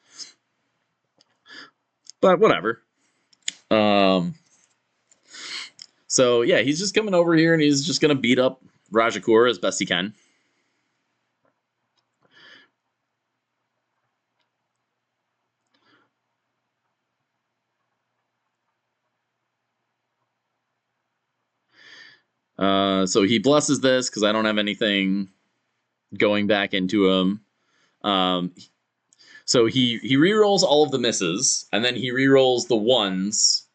But whatever. So yeah, he's just coming over here and he's just gonna beat up Rajakur as best he can. So he blesses this because I don't have anything going back into him. So he rerolls all of the misses, and then he rerolls the ones,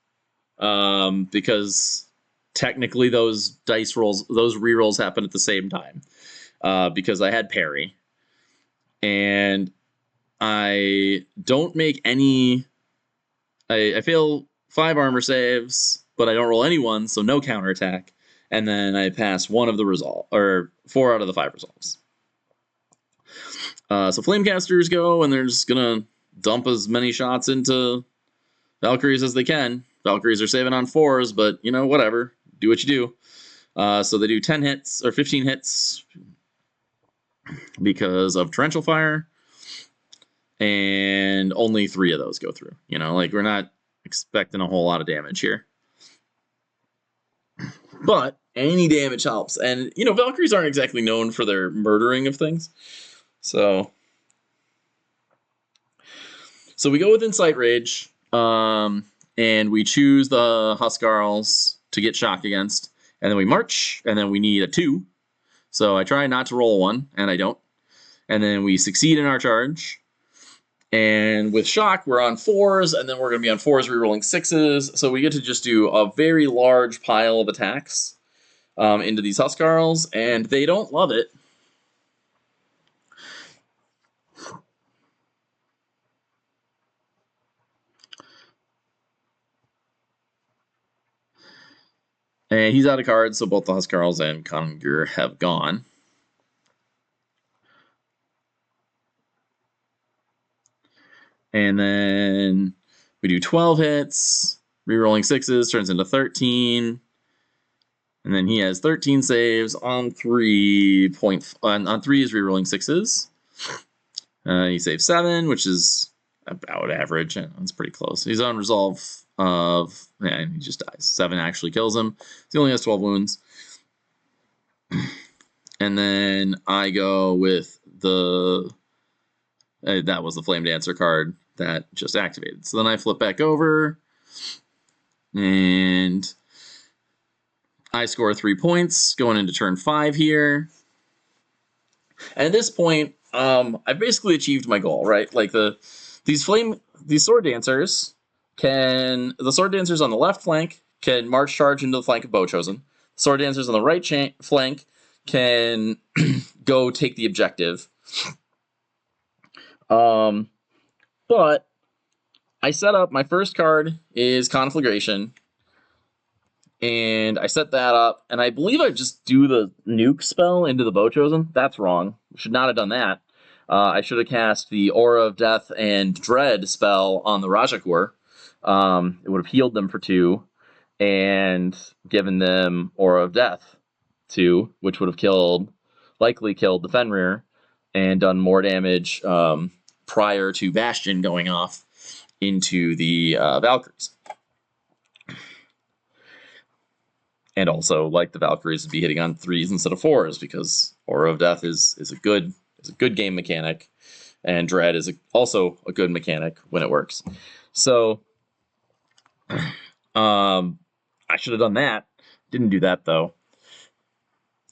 because technically those dice rolls, those rerolls happen at the same time, because I had parry, and I don't make any. I fail 5 armor saves, but I don't roll any ones, so no counterattack. And then I pass 1 of the resolve, or 4 out of the 5 resolves. So Flamecasters go, and they're just gonna dump as many shots into Valkyries as they can. Valkyries are saving on 4s, but you know, whatever. Do what you do. So they do 10 hits, or 15 hits, because of Torrential Fire. And only 3 of those go through. You know, like, we're not expecting a whole lot of damage here. But any damage helps. And, you know, Valkyries aren't exactly known for their murdering of things. So we go with Incite Rage, and we choose the Huskarls to get shock against. And then we march, and then we need a 2. So I try not to roll 1, and I don't. And then we succeed in our charge. And with shock, we're on 4s, and then we're going to be on 4s rerolling 6s. So we get to just do a very large pile of attacks into these Huskarls, and they don't love it. And he's out of cards, so both the Huskarls and Konungyr have gone. And then we do 12 hits, rerolling 6s turns into 13. And then he has 13 saves on 3 is rerolling 6s. He saves 7, which is about average. It's pretty close. He's on resolve of, and he just dies. 7 actually kills him. He only has 12 wounds. And then I go with the that was the Flame Dancer card that just activated. So then I flip back over, and I score 3 points going into turn 5 here. And at this point, I've basically achieved my goal, right? Like these Sword Dancers the Sword Dancers on the left flank can march charge into the flank of Bowchosen. The Sword Dancers on the right flank can go take the objective. But I set up, my first card is Conflagration, and I set that up, and I believe I just do the nuke spell into the Bowchosen. That's wrong. Should not have done that. I should have cast the Aura of Death and Dread spell on the Rajakur. It would have healed them for 2 and given them Aura of Death 2, which would have likely killed the Fenrir and done more damage prior to Bastion going off into the Valkyries. And also, like the Valkyries, would be hitting on 3s instead of 4s, because Aura of Death is a good game mechanic, and Dread is also a good mechanic when it works. So I should have done that. Didn't do that, though.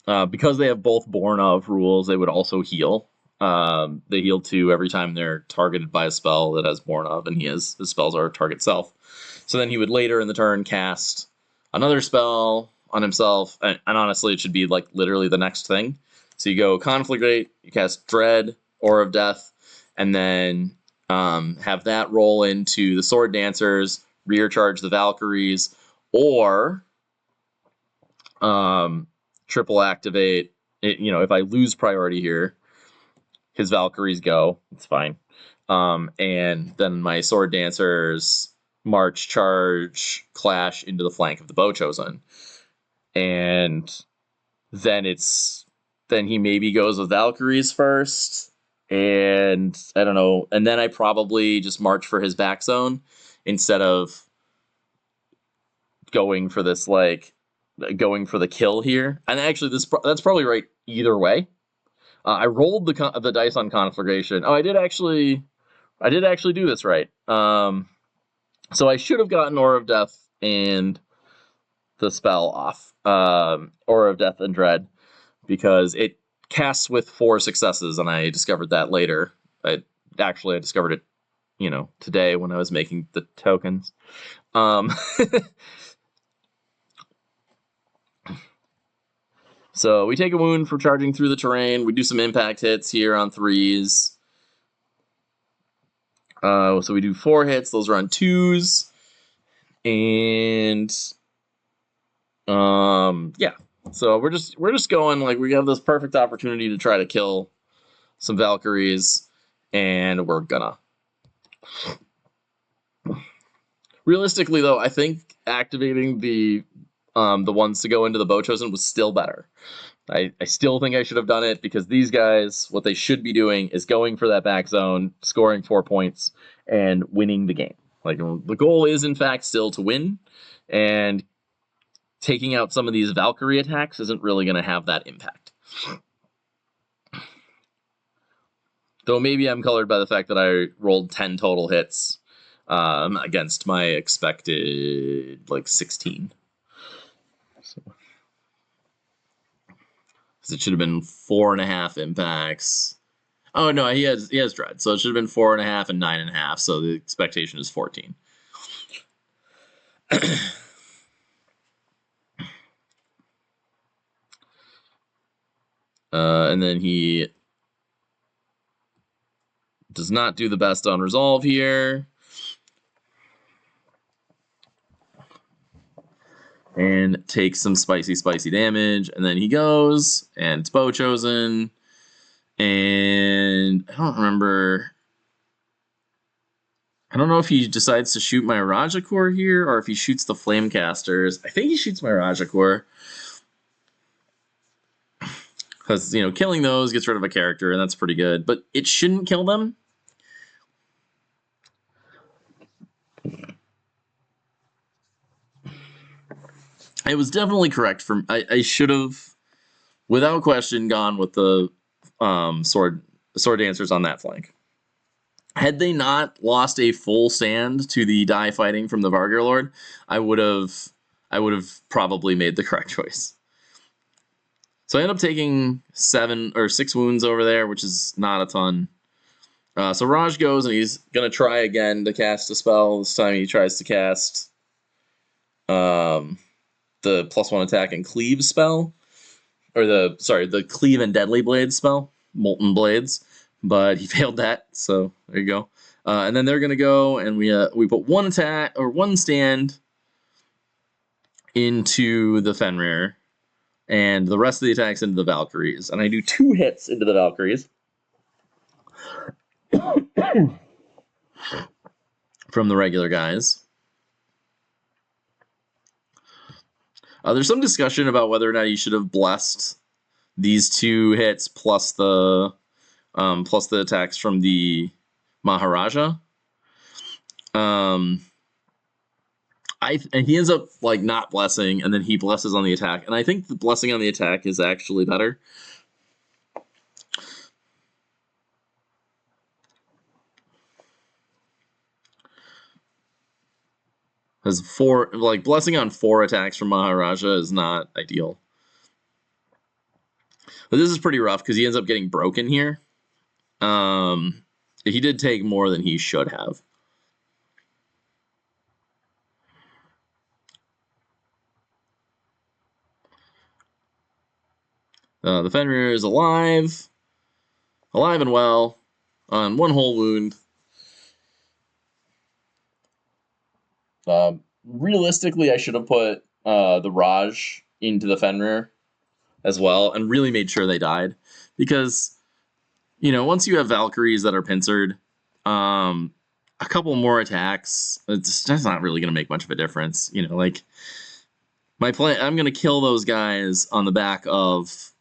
because they have both Born of rules, they would also heal. They heal 2 every time they're targeted by a spell that has Born of, and his spells are target self. So then he would later in the turn cast another spell on himself, and honestly, it should be like literally the next thing. So you go Conflagrate, you cast Dread, Aura of Death, and then have that roll into the Sword Dancers, rear charge the Valkyries, or triple activate. If I lose priority here, his Valkyries go. It's fine. And then my Sword Dancers march, charge, clash into the flank of the Bow Chosen. And then he maybe goes with Valkyries first. And I don't know. And then I probably just march for his back zone instead of going for this, going for the kill here. And actually, that's probably right either way. I rolled the dice on Conflagration. Oh, I did actually do this right. So I should have gotten Aura of Death and the spell off. Aura of Death and Dread, because it casts with 4 successes, and I discovered that later. I discovered it, today when I was making the tokens. So we take a wound for charging through the terrain. We do some impact hits here on 3s. So we do 4 hits. Those are on 2s. And yeah. So we're just going, like, we have this perfect opportunity to try to kill some Valkyries, and we're gonna. Realistically, though, I think activating the ones to go into the Bow Chosen was still better. I still think I should have done it, because these guys, what they should be doing is going for that back zone, scoring 4 points, and winning the game. Like, the goal is, in fact, still to win, and taking out some of these Valkyrie attacks isn't really going to have that impact. Though maybe I'm colored by the fact that I rolled 10 total hits against my expected, 16. So, it should have been 4.5 impacts. Oh no, he has Dread, so it should have been 4.5 and 9.5. So the expectation is 14. And then he does not do the best on resolve here. And takes some spicy damage. And then he goes, and it's Bow Chosen. And I don't remember. I don't know if he decides to shoot my Rajakur here, or if he shoots the Flamecasters. I think he shoots my Rajakur, because, killing those gets rid of a character, and that's pretty good. But it shouldn't kill them. It was definitely correct. I should have, without question, gone with the sword dancers on that flank. Had they not lost a full stand to the die fighting from the Vargyr Lord, I would have probably made the correct choice. So I end up taking 7 or 6 wounds over there, which is not a ton. So Raj goes, and he's gonna try again to cast a spell. This time he tries to cast the +1 attack and cleave spell, or the cleave and deadly blades spell, molten blades. But he failed that, so there you go. And then they're gonna go, and we put 1 attack or 1 stand into the Fenrir, and the rest of the attacks into the Valkyries. And I do 2 hits into the Valkyries from the regular guys. There's some discussion about whether or not you should have blessed these 2 hits plus the attacks from the Maharajah. And he ends up not blessing, and then he blesses on the attack. And I think the blessing on the attack is actually better. Because blessing on 4 attacks from Maharajah is not ideal. But this is pretty rough because he ends up getting broken here. He did take more than he should have. The Fenrir is alive and well, on 1 whole wound. Realistically, I should have put the Raj into the Fenrir as well, and really made sure they died, because once you have Valkyries that are pincered, a couple more attacks, that's not really going to make much of a difference. Like my plan, I'm going to kill those guys on the back of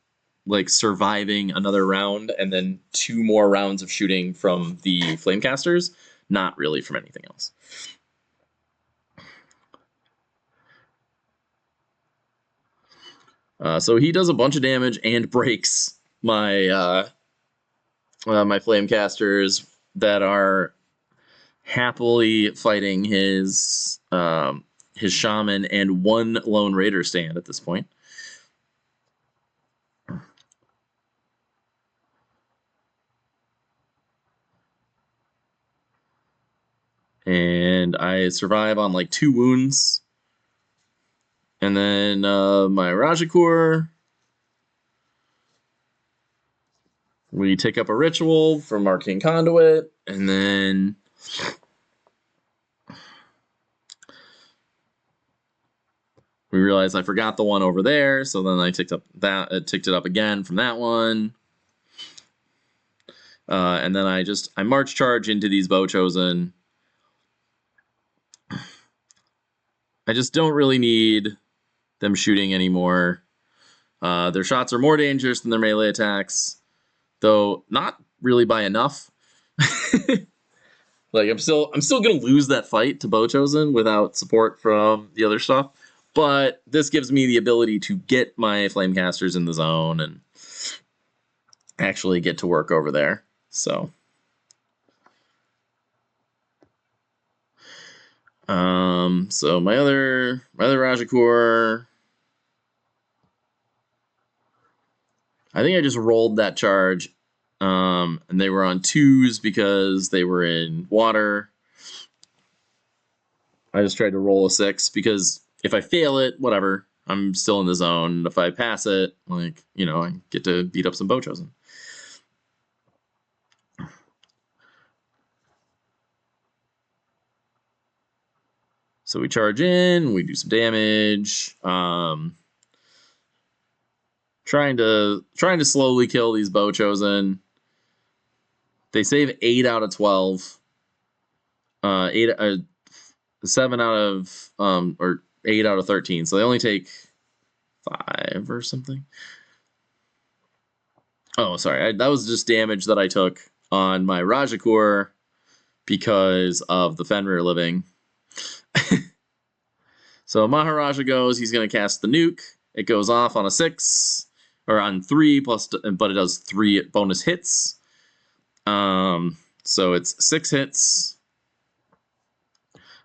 like surviving another round and then 2 more rounds of shooting from the Flamecasters, not really from anything else. So he does a bunch of damage and breaks my my Flamecasters that are happily fighting his Shaman and 1 Lone Raider stand at this point. And I survive on like 2 wounds. And then my Rajakur, we take up a ritual from Arcane Conduit, and then we realize I forgot the one over there, so then I ticked it up again from that one. And then I march charge into these Bow Chosen. I just don't really need them shooting anymore. Their shots are more dangerous than their melee attacks, though not really by enough. Like I'm still gonna lose that fight to Bow Chosen without support from the other stuff, but this gives me the ability to get my Flamecasters in the zone and actually get to work over there. So so my other Rajakur, I think I just rolled that charge, and they were on 2s because they were in water. I just tried to roll a 6 because if I fail it, whatever, I'm still in the zone. If I pass it, like, I get to beat up some Bow Chosen. So we charge in, we do some damage. Trying to slowly kill these Bow Chosen. They save 8 out of 12. 7 out of or 8 out of 13. So they only take 5 or something. Oh, sorry. That was just damage that I took on my Rajakur because of the Fenrir living. So Maharajah goes. He's going to cast the nuke. It goes off on a 6 or on 3 plus, but it does 3 bonus hits. So it's 6 hits,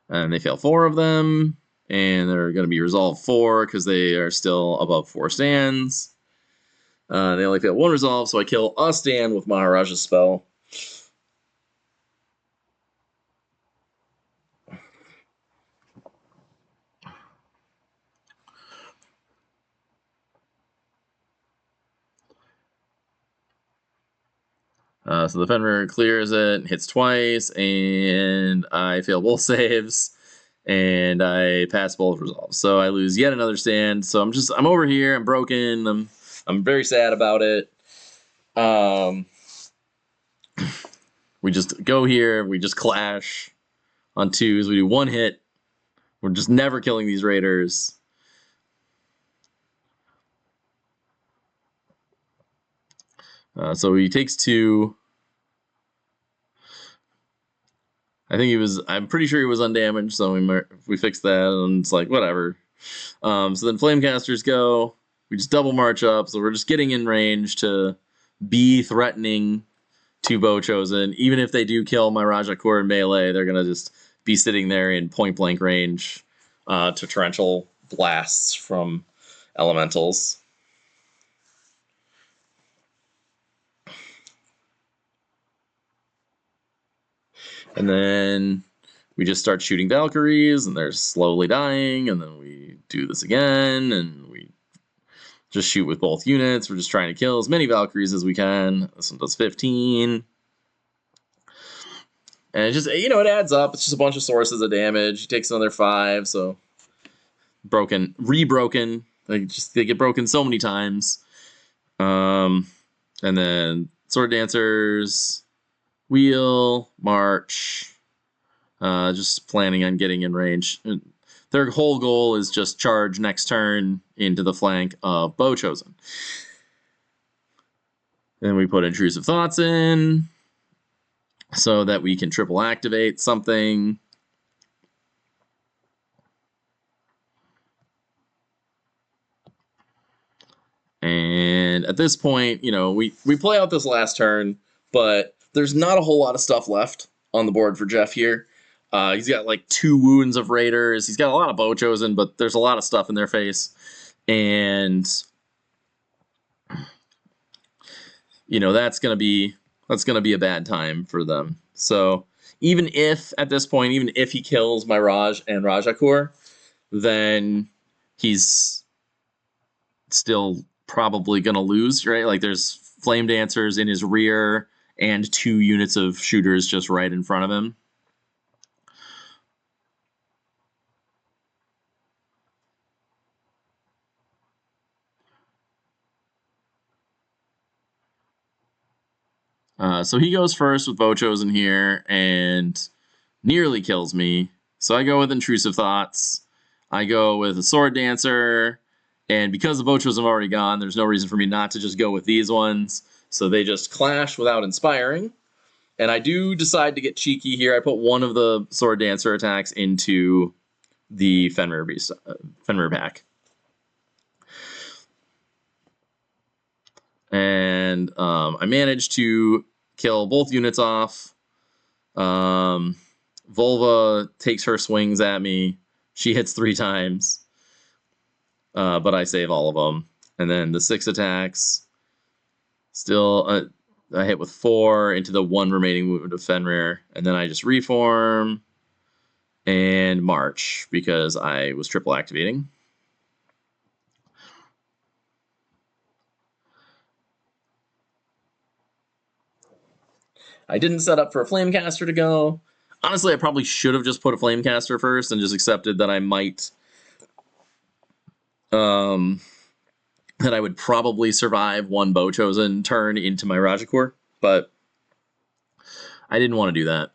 and they fail 4 of them, and they're going to be resolved 4 because they are still above 4 stands. They only fail 1 resolve, so I kill a stand with Maharajah's spell. So the Fenrir clears it, hits twice, and I fail both saves, and I pass both resolves. So I lose yet another stand. So I'm over here. I'm broken. I'm very sad about it. We just go here. We just clash on 2s. We do 1 hit. We're just never killing these raiders. So he takes 2. I'm pretty sure he was undamaged, so we fixed that, and it's like, whatever. So then Flamecasters go. We just double march up, so we're just getting in range to be threatening to Bow Chosen. Even if they do kill my Rajakur in melee, they're going to just be sitting there in point-blank range to torrential blasts from elementals. And then we just start shooting Valkyries, and they're slowly dying, and then we do this again, and we just shoot with both units. We're just trying to kill as many Valkyries as we can. This one does 15. And it just, you know, it adds up. It's just a bunch of sources of damage. He takes another 5, so re-broken. They get broken so many times. And then Sword Dancers, Wheel, March, just planning on getting in range. Their whole goal is just charge next turn into the flank of Bowchosen. Then we put Intrusive Thoughts in so that we can triple activate something. And at this point, you know, we play out this last turn, but there's not a whole lot of stuff left on the board for Jeff here. He's got like 2 wounds of Raiders. He's got a lot of Bowchosen, but there's a lot of stuff in their face. And, you know, that's gonna be a bad time for them. So even if at this point, even if he kills my Raj and Rajakur, then he's still probably gonna lose, right? Like there's Flame Dancers in his rear and 2 units of shooters just right in front of him. So he goes first with Bowchosen here and nearly kills me. So I go with Intrusive Thoughts. I go with a Sword Dancer. And because the Bowchosen have already gone, there's no reason for me not to just go with these ones. So they just clash without inspiring. And I do decide to get cheeky here. I put one of the Sword Dancer attacks into the Fenr Beastpack. And I managed to kill both units off. Volva takes her swings at me. She hits 3 times. But I save all of them. And then the 6 attacks. Still, I hit with 4 into the 1 remaining wound of Fenrir. And then I just reform and march because I was triple activating. I didn't set up for a Flamecaster to go. Honestly, I probably should have just put a Flamecaster first and just accepted that I might... that I would probably survive 1 Bowchosen turn into my Rajakur, but I didn't want to do that.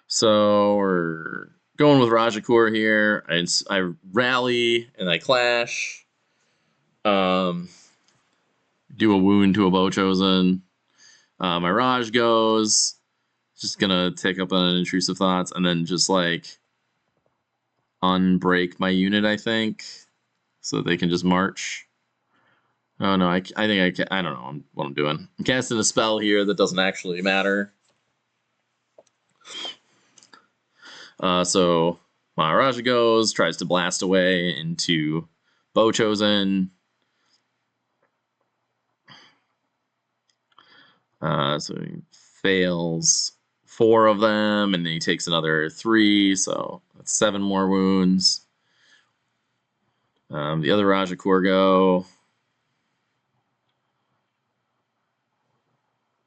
So we're going with Rajakur here. I rally and I clash. Do a wound to a Bowchosen. My Raj goes. Just gonna take up an Intrusive Thoughts and then just like unbreak my unit, I think, so they can just march. Oh no, I think I can. I don't know what I'm doing. I'm casting a spell here that doesn't actually matter. So Maharajah goes, tries to blast away into Bowchosen. So he fails 4 of them, and then he takes another 3, so that's 7 more wounds. The other Rajakur go.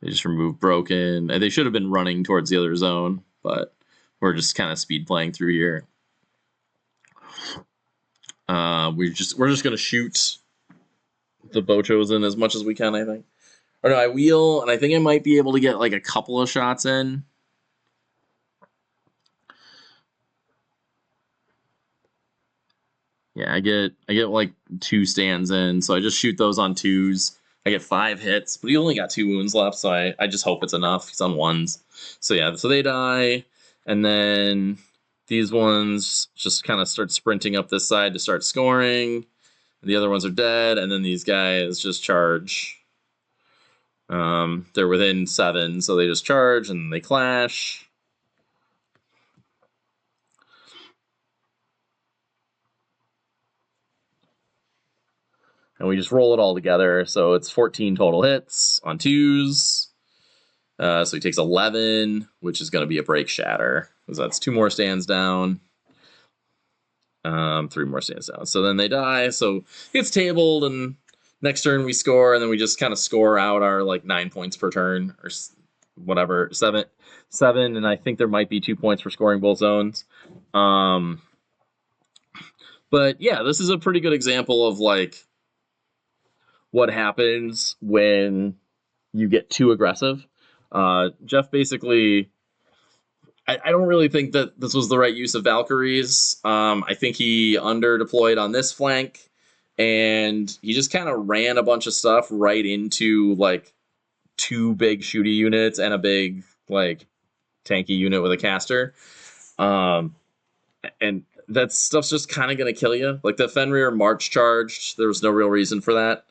They just remove Broken. They should have been running towards the other zone, but we're just kind of speed playing through here. We're just gonna shoot the Bowchosen as much as we can, I think. Or no, I wheel, and I think I might be able to get like a couple of shots in. Yeah, I get like 2 stands in, so I just shoot those on 2s. I get 5 hits, but he only got 2 wounds left, so I just hope it's enough. He's on 1s. So yeah, so they die, and then these ones just kind of start sprinting up this side to start scoring. The other ones are dead, and then these guys just charge. They're within 7, so they just charge and they clash. and we just roll it all together. So it's 14 total hits on 2s. So he takes 11, which is going to be a break shatter, because that's 2 more stands down. 3 more stands down. So then they die. So it gets tabled, and next turn we score, and then we just kind of score out our like 9 points per turn, or whatever, 7, and I think there might be 2 points for scoring both zones. But yeah, this is a pretty good example of like what happens when you get too aggressive. Jeff basically, I don't really think that this was the right use of Valkyries. I think he under-deployed on this flank, and he just kind of ran a bunch of stuff right into like 2 big shooty units and a big like tanky unit with a caster. And that stuff's just kind of going to kill you. Like the Fenrir March charged, there was no real reason for that.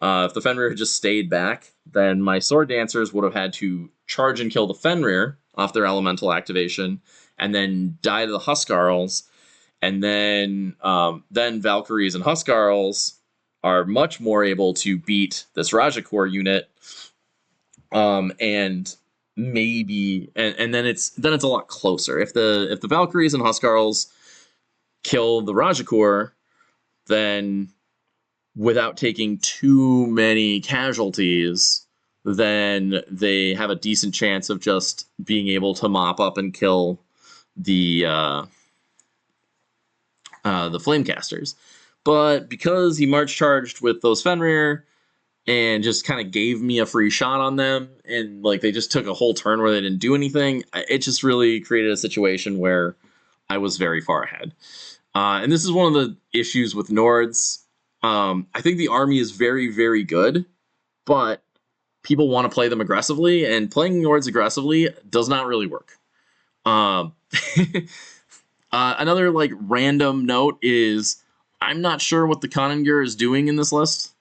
If the Fenrir had just stayed back, then my Sword Dancers would have had to charge and kill the Fenrir off their elemental activation, and then die to the Huskarls, and then Valkyries and Huskarls are much more able to beat this Rajakur unit, and maybe and then it's a lot closer. If the Valkyries and Huskarls kill the Rajakur, then without taking too many casualties, then they have a decent chance of just being able to mop up and kill the Flamecasters. But because he March charged with those Fenrir and just kind of gave me a free shot on them, and like they just took a whole turn where they didn't do anything, it just really created a situation where I was very far ahead. And this is one of the issues with Nords. I think the army is very, very good, but people want to play them aggressively, and playing Nords aggressively does not really work. Another like random note is I'm not sure what the Konungyr is doing in this list.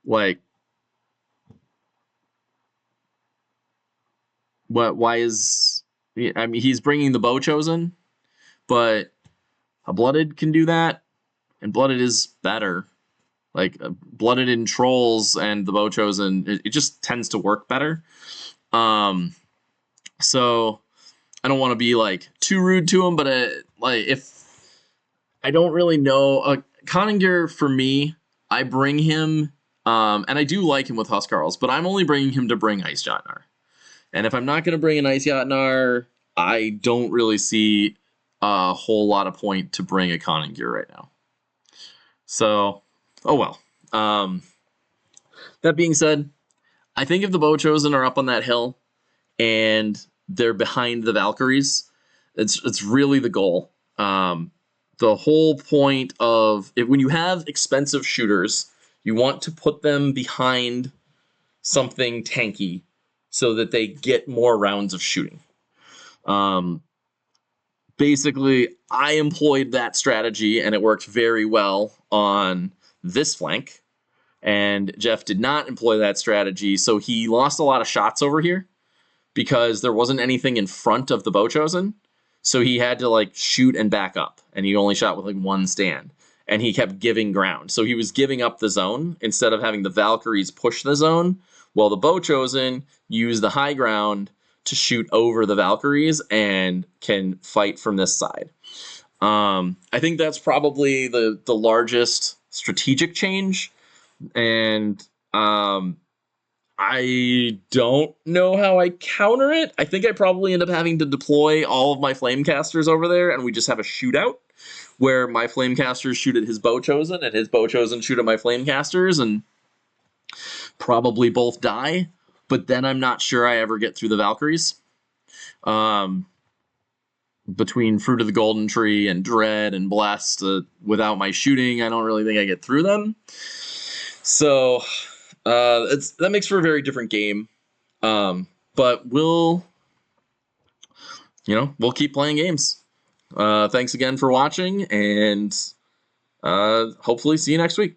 Like, why is... I mean, he's bringing the Bow Chosen, but a Blooded can do that, and Blooded is better. Like, Blooded in Trolls and the Bow Chosen, it just tends to work better. So I don't want to be like too rude to him, but like if I don't really know, Konungyr for me, I bring him, and I do like him with Huskarls, but I'm only bringing him to bring Ice Jotnar. And if I'm not going to bring an Ice Jotnar, I don't really see a whole lot of point to bring a Konungyr right now. So, oh well. That being said, I think if the Bow Chosen are up on that hill and they're behind the Valkyries, it's really the goal. The whole point of when you have expensive shooters, you want to put them behind something tanky so that they get more rounds of shooting. Basically, I employed that strategy, and it worked very well on this flank. And Jeff did not employ that strategy, so he lost a lot of shots over here because there wasn't anything in front of the Bow Chosen. So he had to like shoot and back up, and he only shot with like 1 stand. And he kept giving ground. So he was giving up the zone instead of having the Valkyries push the zone, while the Bow Chosen used the high ground to shoot over the Valkyries and can fight from this side. I think that's probably the largest strategic change. And I don't know how I counter it. I think I probably end up having to deploy all of my Flamecasters over there, and we just have a shootout where my Flamecasters shoot at his Bow Chosen, and his Bow Chosen shoot at my Flamecasters, and probably both die. But then I'm not sure I ever get through the Valkyries. Between Fruit of the Golden Tree and Dread and Blessed, without my shooting, I don't really think I get through them. So that makes for a very different game. But we'll keep playing games. Thanks again for watching, and hopefully see you next week.